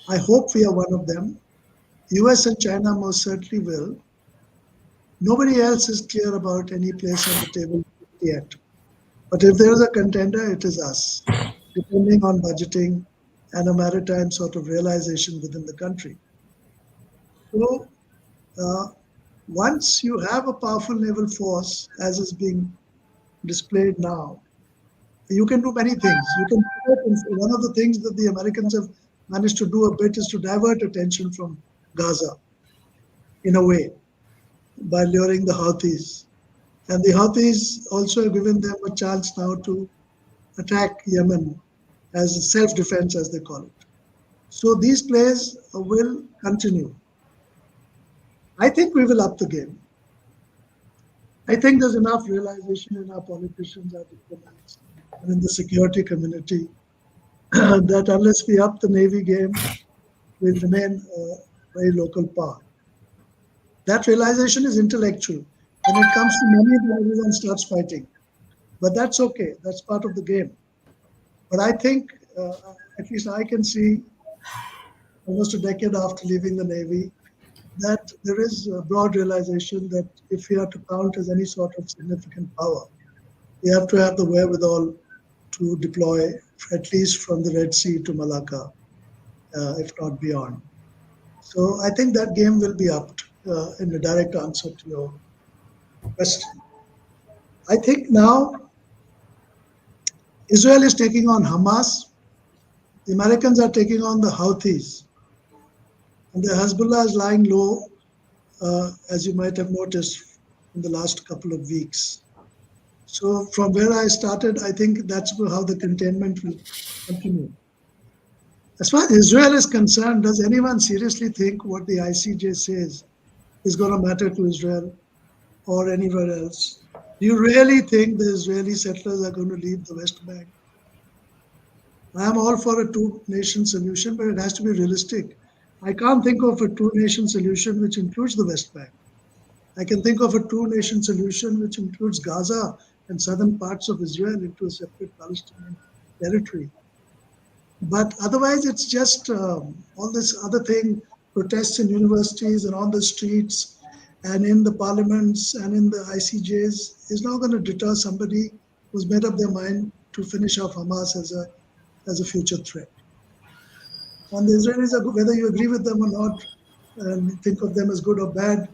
I hope we are one of them. US and China most certainly will. Nobody else is clear about any place on the table yet. But if there is a contender, it is us, depending on budgeting and a maritime sort of realization within the country. So once you have a powerful naval force, as is being displayed now, you can do many things. One of the things that the Americans have managed to do a bit is to divert attention from Gaza, in a way, by luring the Houthis. And the Houthis also have given them a chance now to attack Yemen as self-defense, as they call it. So these plays will continue. I think we will up the game. I think there's enough realization in our politicians, our diplomats, and in the security community that unless we up the Navy game, we'll remain a very local power. That realization is intellectual. When it comes to money, then everyone starts fighting. But that's okay. That's part of the game. But I think, at least I can see, almost a decade after leaving the Navy, that there is a broad realization that if we are to count as any sort of significant power, we have to have the wherewithal to deploy at least from the Red Sea to Malacca, if not beyond. So I think that game will be upped in the direct answer to your question. I think now Israel is taking on Hamas. The Americans are taking on the Houthis. And the Hezbollah is lying low as you might have noticed in the last couple of weeks. So from where I started, I think that's how the containment will continue. As far as Israel is concerned, does anyone seriously think what the ICJ says is going to matter to Israel or anywhere else? Do you really think the Israeli settlers are going to leave the West Bank? I am all for a two-nation solution, but it has to be realistic. I can't think of a two-nation solution which includes the West Bank. I can think of a two-nation solution which includes Gaza and southern parts of Israel into a separate Palestinian territory. But otherwise, it's just all this other thing, protests in universities and on the streets and in the parliaments and in the ICJs is not going to deter somebody who's made up their mind to finish off Hamas as a future threat. And the Israelis, whether you agree with them or not, and think of them as good or bad,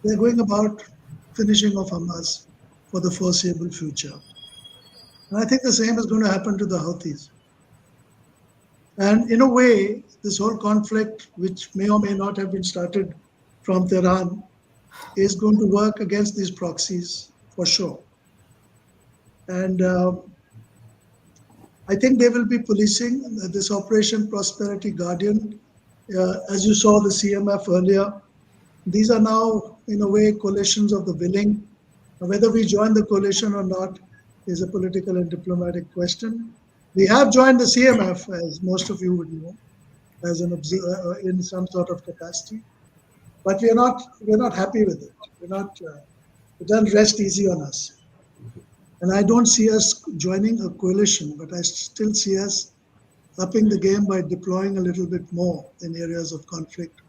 they're going about finishing off Hamas for the foreseeable future. And I think the same is going to happen to the Houthis. And in a way, this whole conflict, which may or may not have been started from Tehran, is going to work against these proxies for sure. And I think they will be policing this Operation Prosperity Guardian. As you saw the CMF earlier, these are now, in a way, coalitions of the willing. Whether we join the coalition or not is a political and diplomatic question. We have joined the CMF, as most of you would know, as an observer in some sort of capacity, but we're not happy with it. It doesn't rest easy on us, and I don't see us joining a coalition, but I still see us upping the game by deploying a little bit more in areas of conflict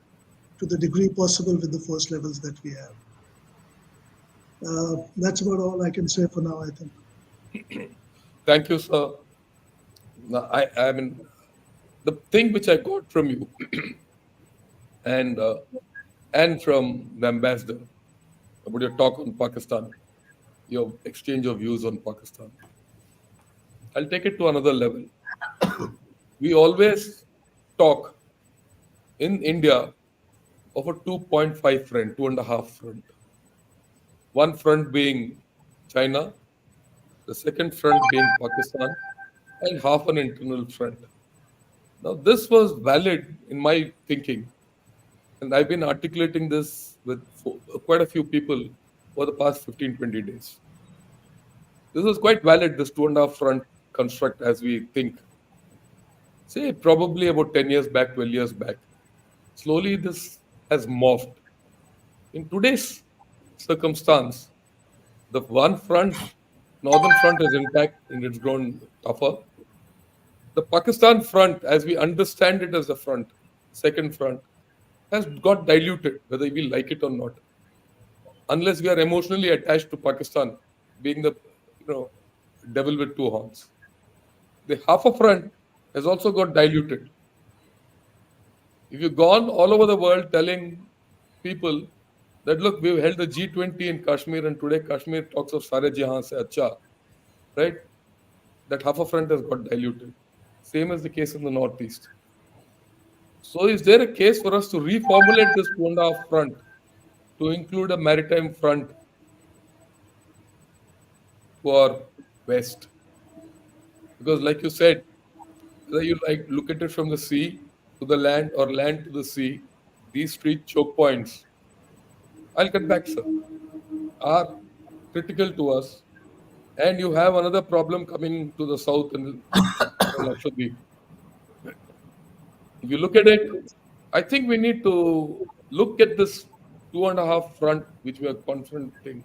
to the degree possible with the force levels that we have. That's about all I can say for now, I think. Thank you, sir. Now, I mean, the thing which I got from you and from the ambassador about your talk on Pakistan, your exchange of views on Pakistan, I'll take it to another level. We always talk in India of a 2.5 front, 2.5 front. One front being China, the second front being Pakistan, and half an internal front. Now, this was valid in my thinking, and I've been articulating this with quite a few people over the past 15, 20 days. This was quite valid, this 2.5 front construct as we think. Say, probably about 10 years back, 12 years back. Slowly, this has morphed. In today's circumstance, the one front, northern front is intact and it's grown tougher. The Pakistan front, as we understand it as a front, second front, has got diluted, whether we like it or not. Unless we are emotionally attached to Pakistan, being the devil with two horns. The half a front has also got diluted. If you've gone all over the world telling people that, look, we've held the G20 in Kashmir and today Kashmir talks of SAJJANHAR se acha, right? That half a front has got diluted. Same as the case in the Northeast. So is there a case for us to reformulate this 2.5 front to include a maritime front for West? Because like you said, whether you look at it from the sea to the land or land to the sea, these three choke points, I'll get back, sir, are critical to us. And you have another problem coming to the south and Lakshadweep. If you look at it, I think we need to look at this 2.5 front which we are confronting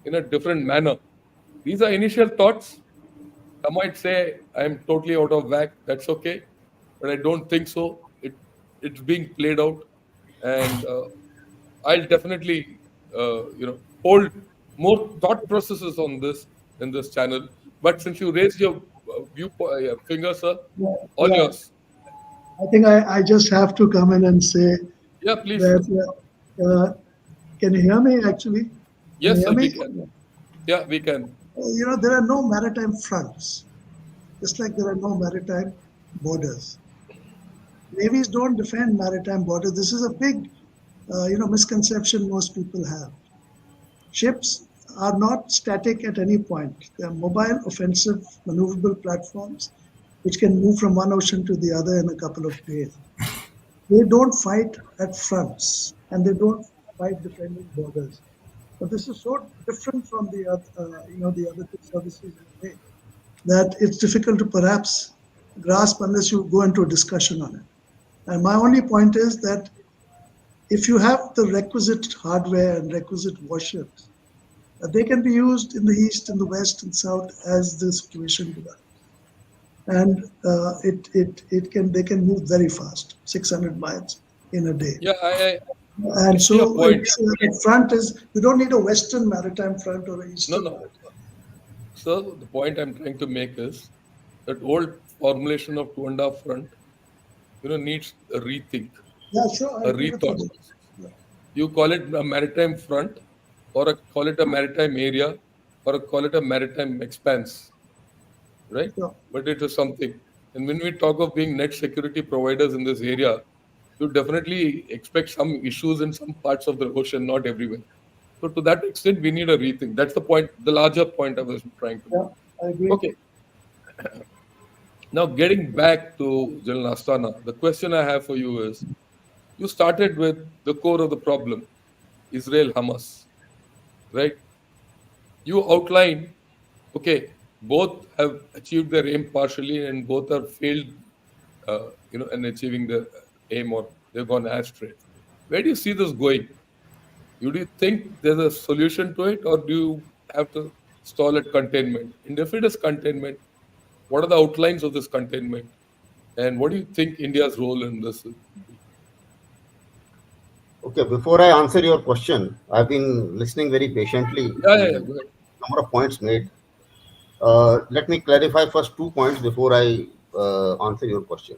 in a different manner. These are initial thoughts. I might say I'm totally out of whack. That's okay, but I don't think so. It's being played out, and I'll definitely hold more thought processes on this in this channel. But since you raised your finger, sir, all Yeah. yours. I think I just have to come in and say Yeah, please. that, can you hear me actually? Can Yes, you sir, hear we me? can. Yeah, we can. There are no maritime fronts, just like there are no maritime borders. Navies don't defend maritime borders. This is a big misconception most people have. Ships are not static at any point. They are mobile, offensive, maneuverable platforms which can move from one ocean to the other in a couple of days. They don't fight at fronts and they don't fight defending borders. But this is so different from the other two services in a way that it's difficult to perhaps grasp unless you go into a discussion on it. And my only point is that if you have the requisite hardware and requisite warships, they can be used in the east, in the west, and south as the situation develops. And they can move very fast, 600 miles in a day. Yeah, And see your so point. the front is, you don't need a Western maritime front or an Eastern. No. So the point I'm trying to make is that old formulation of 2.5 front, needs a rethink, Yeah, sure. I a agree with rethought. you. Yeah. You call it a maritime front, or call it a maritime area, or call it a maritime expanse, right? Sure. But it is something. And when we talk of being net security providers in this area, you definitely expect some issues in some parts of the ocean, not everywhere. So to that extent, we need a rethink. That's the point, the larger point I was trying to make. Yeah, I agree. Okay. Now, getting back to General Asthana, the question I have for you is, you started with the core of the problem, Israel-Hamas, right? You outlined, okay, both have achieved their aim partially and both have failed, in achieving their aim, or they've gone astray. Where do you see this going? Do you think there's a solution to it, or do you have to stall at containment? And if it is containment, what are the outlines of this containment? And what do you think India's role in this will be? Okay, before I answer your question, I've been listening very patiently. Yeah, go ahead. Number of points made. Let me clarify first 2 points before I answer your question.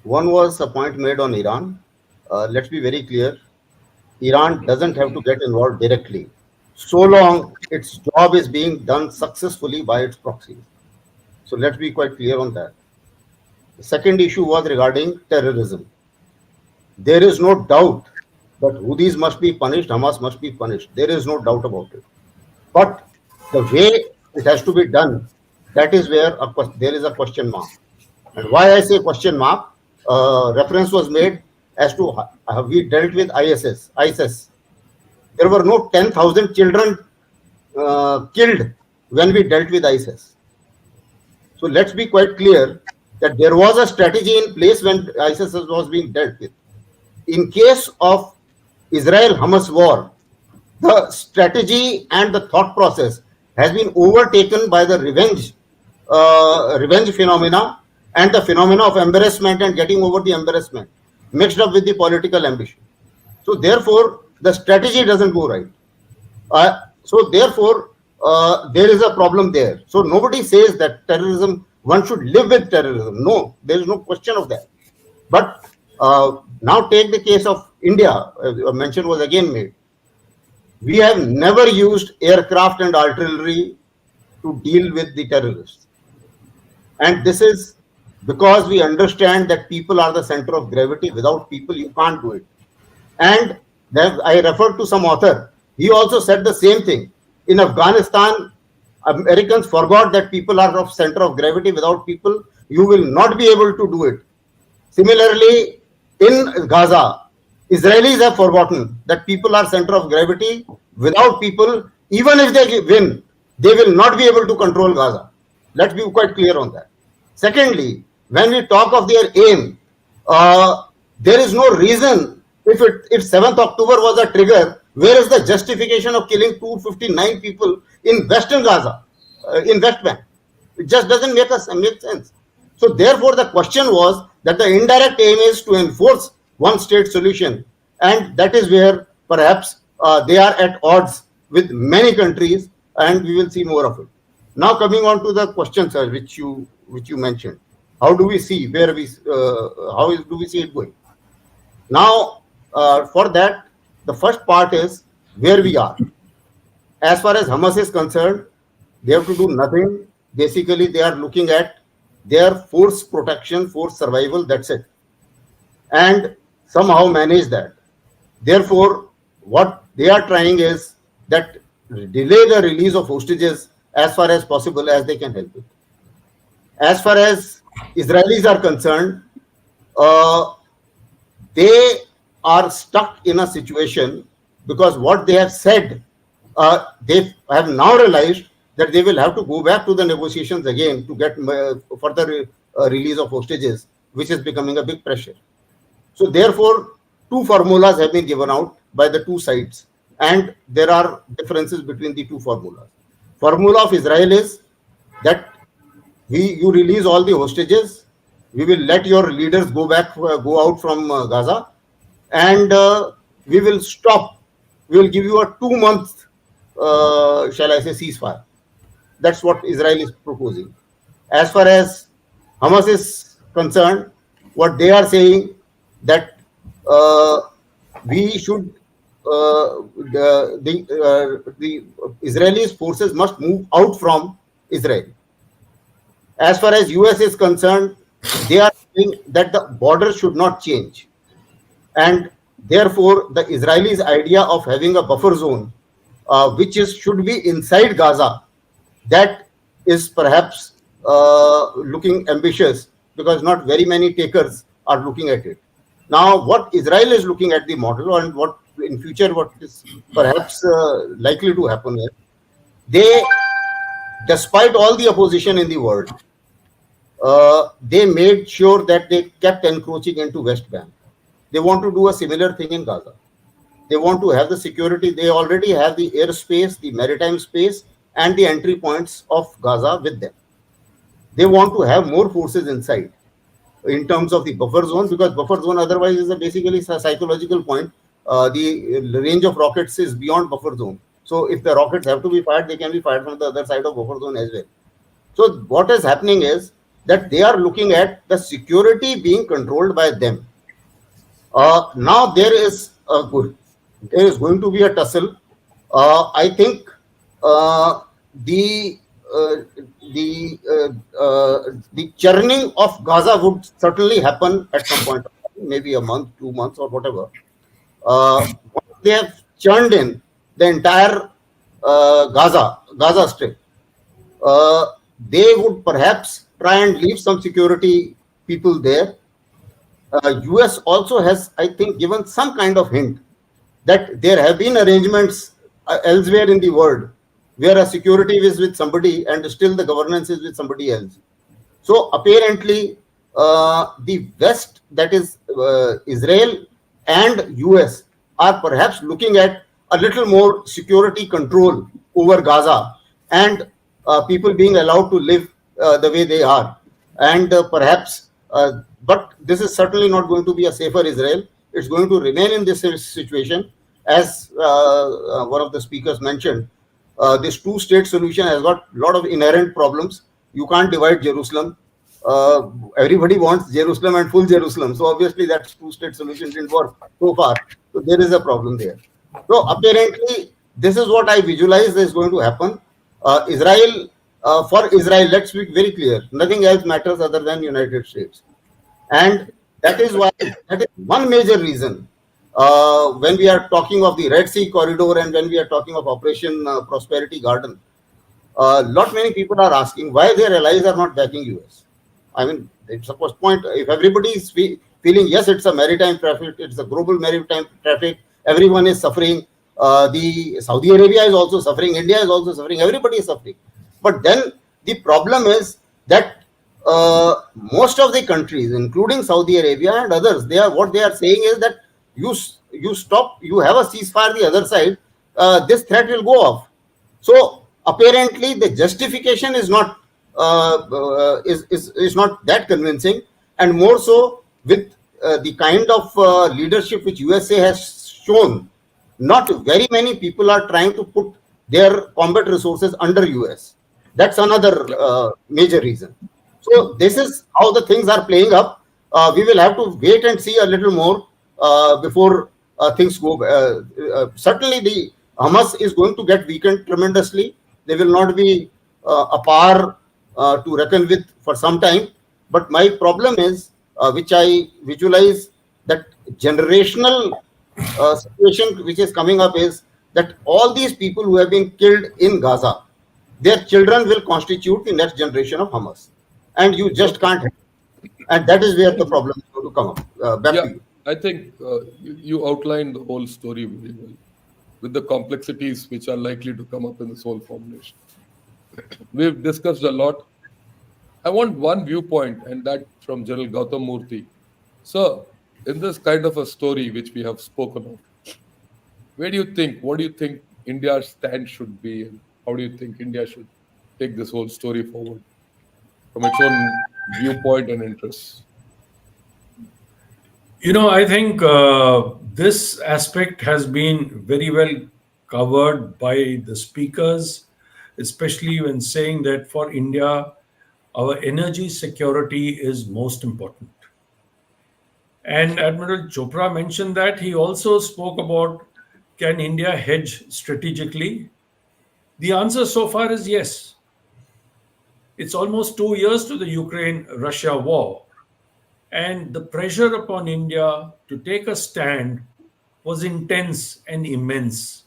One was a point made on Iran. Let's be very clear. Iran doesn't have to get involved directly, so long its job is being done successfully by its proxies. So let's be quite clear on that. The second issue was regarding terrorism. There is no doubt that Houthis must be punished, Hamas must be punished. There is no doubt about it. But the way it has to be done, that is where there is a question mark. And why I say question mark, reference was made as to how we dealt with ISIS. There were no 10,000 children killed when we dealt with ISIS. So let's be quite clear that there was a strategy in place when ISIS was being dealt with. In case of Israel-Hamas war, the strategy and the thought process has been overtaken by the revenge phenomena and the phenomena of embarrassment and getting over the embarrassment mixed up with the political ambition. So therefore, the strategy doesn't go right. So therefore, there is a problem there. So nobody says that terrorism, one should live with terrorism. No, there is no question of that. But now take the case of India, a mention was again made. We have never used aircraft and artillery to deal with the terrorists. And this is because we understand that people are the center of gravity. Without people, you can't do it. And I referred to some author. He also said the same thing. In Afghanistan, Americans forgot that people are of center of gravity. Without people, you will not be able to do it. Similarly, in Gaza, Israelis have forgotten that people are center of gravity. Without people, even if they win, they will not be able to control Gaza. Let's be quite clear on that. Secondly, when we talk of their aim, there is no reason, if 7th October was a trigger, where is the justification of killing 259 people in Western Gaza, in West Bank? It just doesn't make sense. So therefore, the question was that the indirect aim is to enforce one state solution, and that is where perhaps they are at odds with many countries, and we will see more of it. Now coming on to the question, sir, which you mentioned, how do we see do we see it going? Now, for that, the first part is where we are. As far as Hamas is concerned, they have to do nothing. Basically, they are looking at their force protection, force survival, that's it. And somehow manage that. Therefore, what they are trying is that delay the release of hostages as far as possible as they can help it. As far as Israelis are concerned, uh, they are stuck in a situation because what they have said, they have now realized that they will have to go back to the negotiations again to get further release of hostages, which is becoming a big pressure. So therefore, two formulas have been given out by the two sides, and there are differences between the two formulas. Formula of Israel is that you release all the hostages, we will let your leaders go out from Gaza, and we will stop. We will give you a 2-month, shall I say, ceasefire. That's what Israel is proposing. As far as Hamas is concerned, what they are saying that we should the Israeli forces must move out from Israel. As far as US is concerned, they are saying that the border should not change, and therefore the Israelis' idea of having a buffer zone, which should be inside Gaza, that is perhaps looking ambitious because not very many takers are looking at it. Now, what Israel is looking at the model, and what in future what is perhaps likely to happen is, they, despite all the opposition in the world, they made sure that they kept encroaching into West Bank. They want to do a similar thing in Gaza. They want to have the security. They already have the airspace, the maritime space, and the entry points of Gaza with them. They want to have more forces inside in terms of the buffer zone, because buffer zone otherwise is basically a psychological point. The range of rockets is beyond buffer zone. So if the rockets have to be fired, they can be fired from the other side of buffer zone as well. So what is happening is that they are looking at the security being controlled by them. Now there is going to be a tussle. I think the churning of Gaza would certainly happen at some point, maybe a month, 2 months, or whatever. Once they have churned in the entire Gaza Strip, they would perhaps try and leave some security people there. US also has, I think, given some kind of hint that there have been arrangements elsewhere in the world where a security is with somebody and still the governance is with somebody else. So apparently, the West, that is Israel and US, are perhaps looking at a little more security control over Gaza, and people being allowed to live the way they are. And perhaps, but this is certainly not going to be a safer Israel. It's going to remain in this situation. As one of the speakers mentioned, this two-state solution has got a lot of inherent problems. You can't divide Jerusalem. Everybody wants Jerusalem and full Jerusalem. So obviously that two-state solution didn't work so far. So there is a problem there. So apparently, this is what I visualize is going to happen. For Israel, let's be very clear, nothing else matters other than United States. And that is why, that is one major reason when we are talking of the Red Sea corridor and when we are talking of Operation Prosperity Garden, lot many people are asking why their allies are not backing US. I mean, it's a point. If everybody is feeling, yes, it's a maritime traffic, it's a global maritime traffic, everyone is suffering. The Saudi Arabia is also suffering, India is also suffering, everybody is suffering. But then the problem is that most of the countries, including Saudi Arabia and others, what they are saying is that you stop, you have a ceasefire the other side, this threat will go off. So apparently the justification is not is not that convincing, and more so with the kind of leadership which USA has shown. Not very many people are trying to put their combat resources under US. That's another major reason. So this is how the things are playing up. We will have to wait and see a little more before things go. Certainly the Hamas is going to get weakened tremendously. They will not be a power to reckon with for some time. But my problem is, which I visualize, that generational situation which is coming up is that all these people who have been killed in Gaza, their children will constitute the next generation of Hamas, and you just Okay. can't. And that is where the problem is going to come up. Back Yeah, to you. I think you outlined the whole story very well with the complexities which are likely to come up in this whole formulation. We've discussed a lot. I want one viewpoint, and that from General Gautam Murthy. Sir, in this kind of a story which we have spoken of, what do you think India's stand should be, and how do you think India should take this whole story forward from its own viewpoint and interests? I think this aspect has been very well covered by the speakers, especially when saying that for India, our energy security is most important. And Admiral Chopra mentioned that. He also spoke about, can India hedge strategically? The answer so far is yes. It's almost 2 years to the Ukraine-Russia war, and the pressure upon India to take a stand was intense and immense.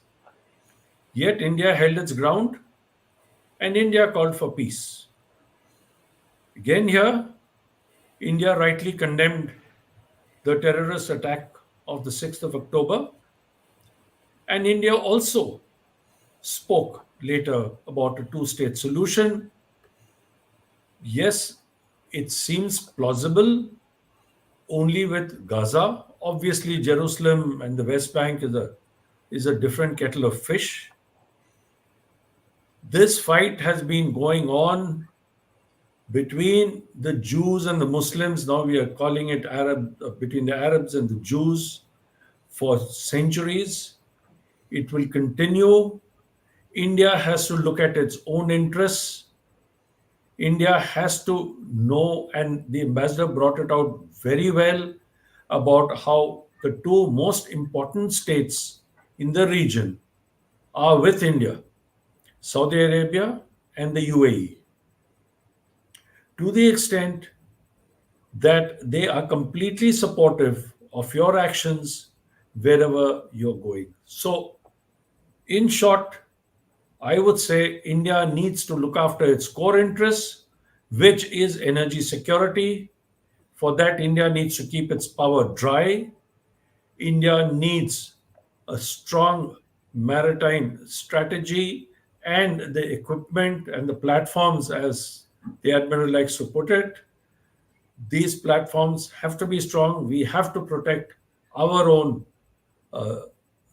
Yet India held its ground, and India called for peace. Again, here, India rightly condemned the terrorist attack of the 6th of October, and India also spoke later about a two-state solution. Yes, it seems plausible only with Gaza. Obviously, Jerusalem and the West Bank is a different kettle of fish. This fight has been going on between the Jews and the Muslims. Now we are calling it between the Arabs and the Jews for centuries. It will continue. India has to look at its own interests. India has to know, and the ambassador brought it out very well, about how the two most important states in the region are with India, Saudi Arabia and the UAE, to the extent that they are completely supportive of your actions wherever you're going. So, in short, I would say India needs to look after its core interests, which is energy security. For that, India needs to keep its power dry. India needs a strong maritime strategy and the equipment and the platforms, as the Admiral likes to put it. These platforms have to be strong. We have to protect our own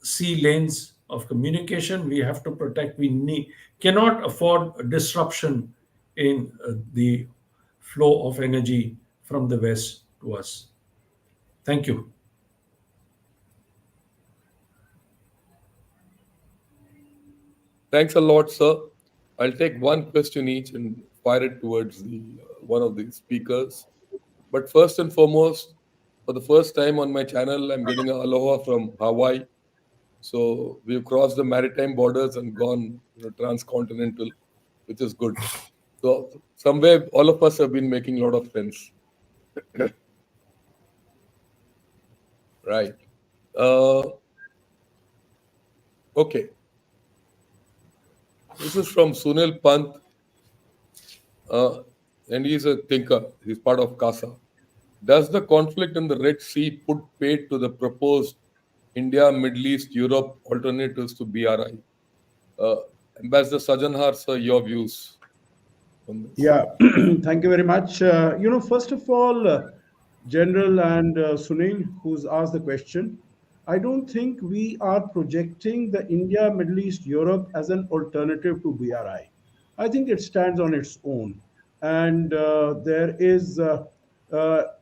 sea lanes of communication. We have to protect. Cannot afford a disruption in the flow of energy from the west to us. Thank you. Thanks a lot, sir. I'll take one question each and fire it towards the one of the speakers. But first and foremost, for the first time on my channel, I'm getting a aloha from Hawaii. So we've crossed the maritime borders and gone transcontinental, which is good. So somewhere all of us have been making a lot of friends. Right. Uh, okay. This is from Sunil Pant, and he's a thinker. He's part of CASA. Does the conflict in the Red Sea put paid to the proposed India, Middle East, Europe alternatives to BRI? Ambassador Sajanhar, sir, your views on this? Yeah, thank you very much. First of all, General and Sunil, who's asked the question, I don't think we are projecting the India, Middle East, Europe as an alternative to BRI. I think it stands on its own. And there is,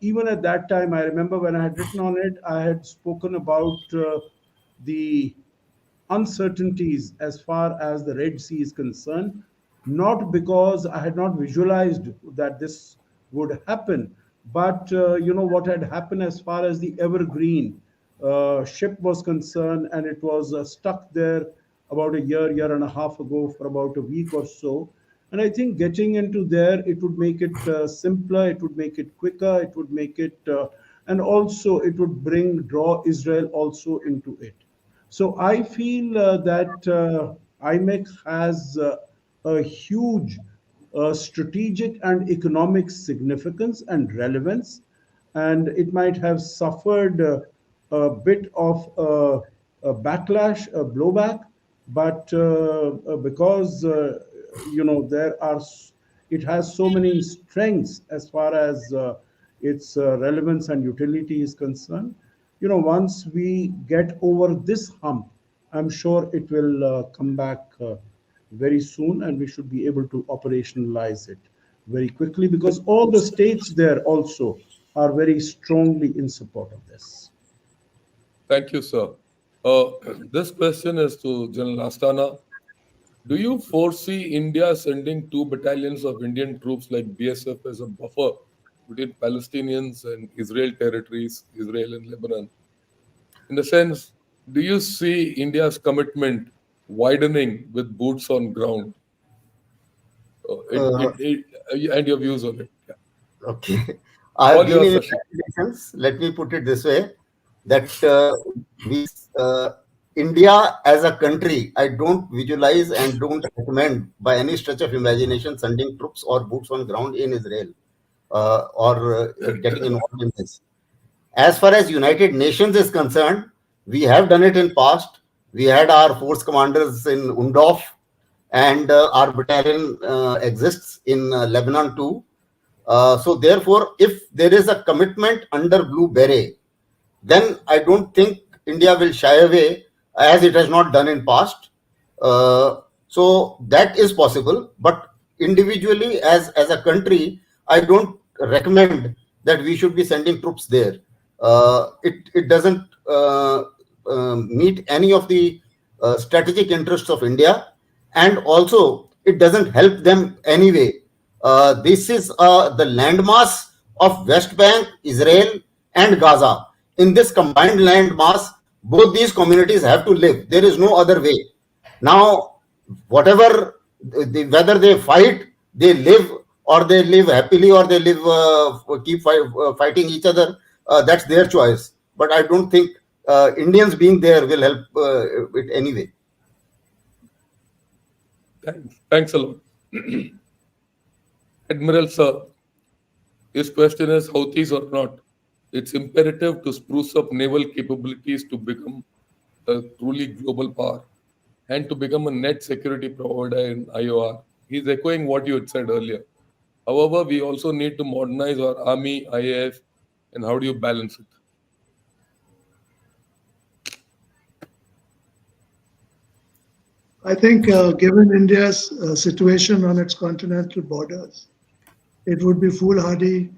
even at that time, I remember when I had written on it, I had spoken about the uncertainties as far as the Red Sea is concerned, not because I had not visualized that this would happen, but what had happened as far as the Evergreen ship was concerned, and it was stuck there about a year and a half ago for about a week or so. And I think getting into there, it would make it simpler, it would make it quicker, it would make it and also it would draw Israel also into it. So I feel that IMEC has a huge strategic and economic significance and relevance, and it might have suffered a bit of a backlash, a blowback, but because there are it has so many strengths as far as its relevance and utility is concerned. Once we get over this hump, I'm sure it will come back very soon, and we should be able to operationalize it very quickly, because all the states there also are very strongly in support of this. Thank you, sir. Uh, this question is to General Asthana. Do you foresee India sending 2 battalions of Indian troops like BSF as a buffer between Palestinians and Israel territories, Israel and Lebanon? In the sense, do you see India's commitment widening with boots on ground? Uh, And your views on it. Yeah. okay. I have All been yours, in Shashi. nations. Let me put it this way: that we, India as a country, I don't visualize and don't recommend by any stretch of imagination sending troops or boots on ground in Israel, or getting involved in this. As far as United Nations is concerned, we have done it in past. We had our force commanders in Undorf, and our battalion exists in Lebanon too. So therefore, if there is a commitment under Blue Beret, then I don't think India will shy away, as it has not done in past. So that is possible, but individually, as a country, I don't recommend that we should be sending troops there. It doesn't meet any of the strategic interests of India, and also it doesn't help them anyway. This is the landmass of West Bank, Israel, and Gaza. In this combined landmass, both these communities have to live. There is no other way. Now, whatever, whether they fight, they live, or they live happily, or they live keep fighting each other. That's their choice. But I don't think Indians being there will help it anyway. Thanks a lot. Admiral, sir, his question is Houthis or not. It's imperative to spruce up naval capabilities to become a truly global power and to become a net security provider in IOR. He's echoing what you had said earlier. However, we also need to modernize our army, IAF, and how do you balance it? I think, given India's situation on its continental borders, it would be foolhardy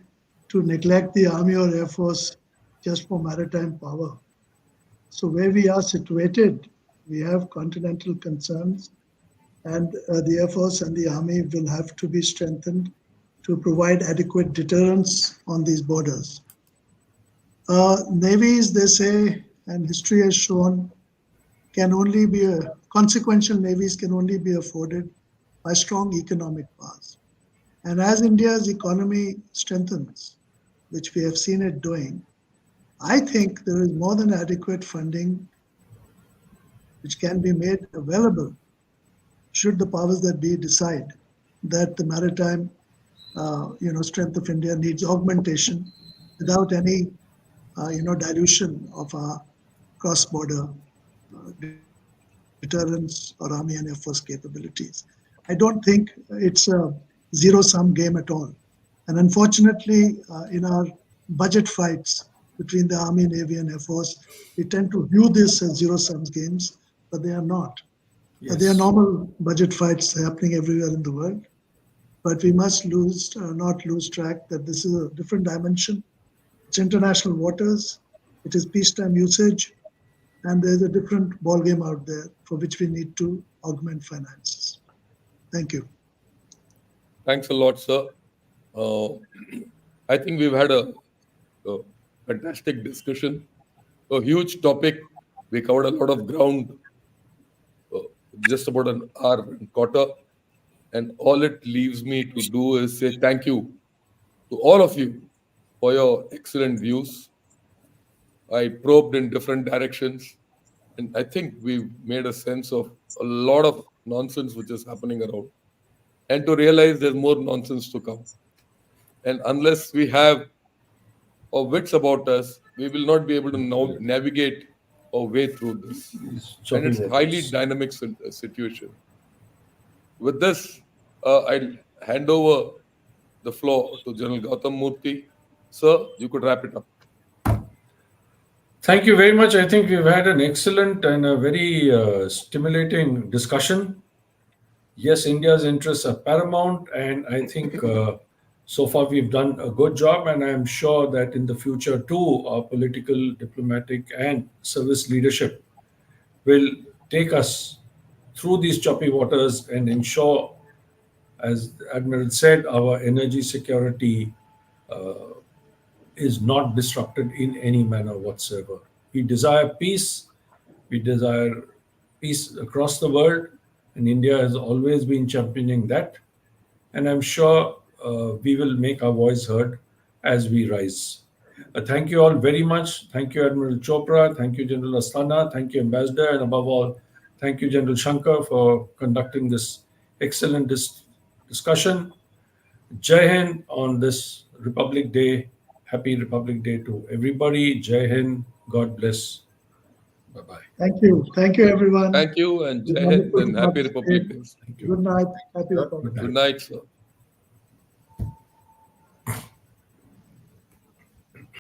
to neglect the Army or Air Force just for maritime power. So, where we are situated, we have continental concerns, and the Air Force and the Army will have to be strengthened to provide adequate deterrence on these borders. Navies, they say, and history has shown, can only be consequential navies can only be afforded by strong economic powers. And as India's economy strengthens, which we have seen it doing, I think there is more than adequate funding which can be made available should the powers that be decide that the maritime strength of India needs augmentation without any dilution of our cross-border deterrence or Army and Air Force capabilities. I don't think it's a zero-sum game at all. And unfortunately, in our budget fights between the Army, Navy, and Air Force, we tend to view this as zero-sum games, but they are not. Yes. They are normal budget fights happening everywhere in the world. But we must not lose track that this is a different dimension. It's international waters. It is peacetime usage. And there's a different ballgame out there for which we need to augment finances. Thank you. Thanks a lot, sir. I think we've had a fantastic discussion, a huge topic. We covered a lot of ground, uh, just about an hour and quarter. And all it leaves me to do is say thank you to all of you for your excellent views. I probed in different directions, and I think we made a sense of a lot of nonsense which is happening around, and to realize there's more nonsense to come. And unless we have our wits about us, we will not be able to now navigate our way through this. And choppy it's highly waters. dynamic situation. With this, I'll hand over the floor to General Gautam Murthy. Sir, you could wrap it up. Thank you very much. I think we've had an excellent and a very stimulating discussion. Yes, India's interests are paramount, and I think so far we've done a good job. And I'm sure that in the future, too, our political, diplomatic, and service leadership will take us through these choppy waters and ensure, as the Admiral said, our energy security is not disrupted in any manner whatsoever. We desire peace. We desire peace across the world, and India has always been championing that. And I'm sure we will make our voice heard as we rise. Thank you all very much. Thank you, Admiral Chopra. Thank you, General Asthana. Thank you, Ambassador. And above all, thank you, General Shankar, for conducting this excellent discussion. Jai Hind on this Republic Day. Happy Republic Day to everybody. Jai Hind. God bless. Bye-bye. Thank you. Thank you, everyone. Thank you, and It's Jai Hind, wonderful and to happy participate. Republic Day. Thank you. Good night. Happy Republic Day. Good night, sir.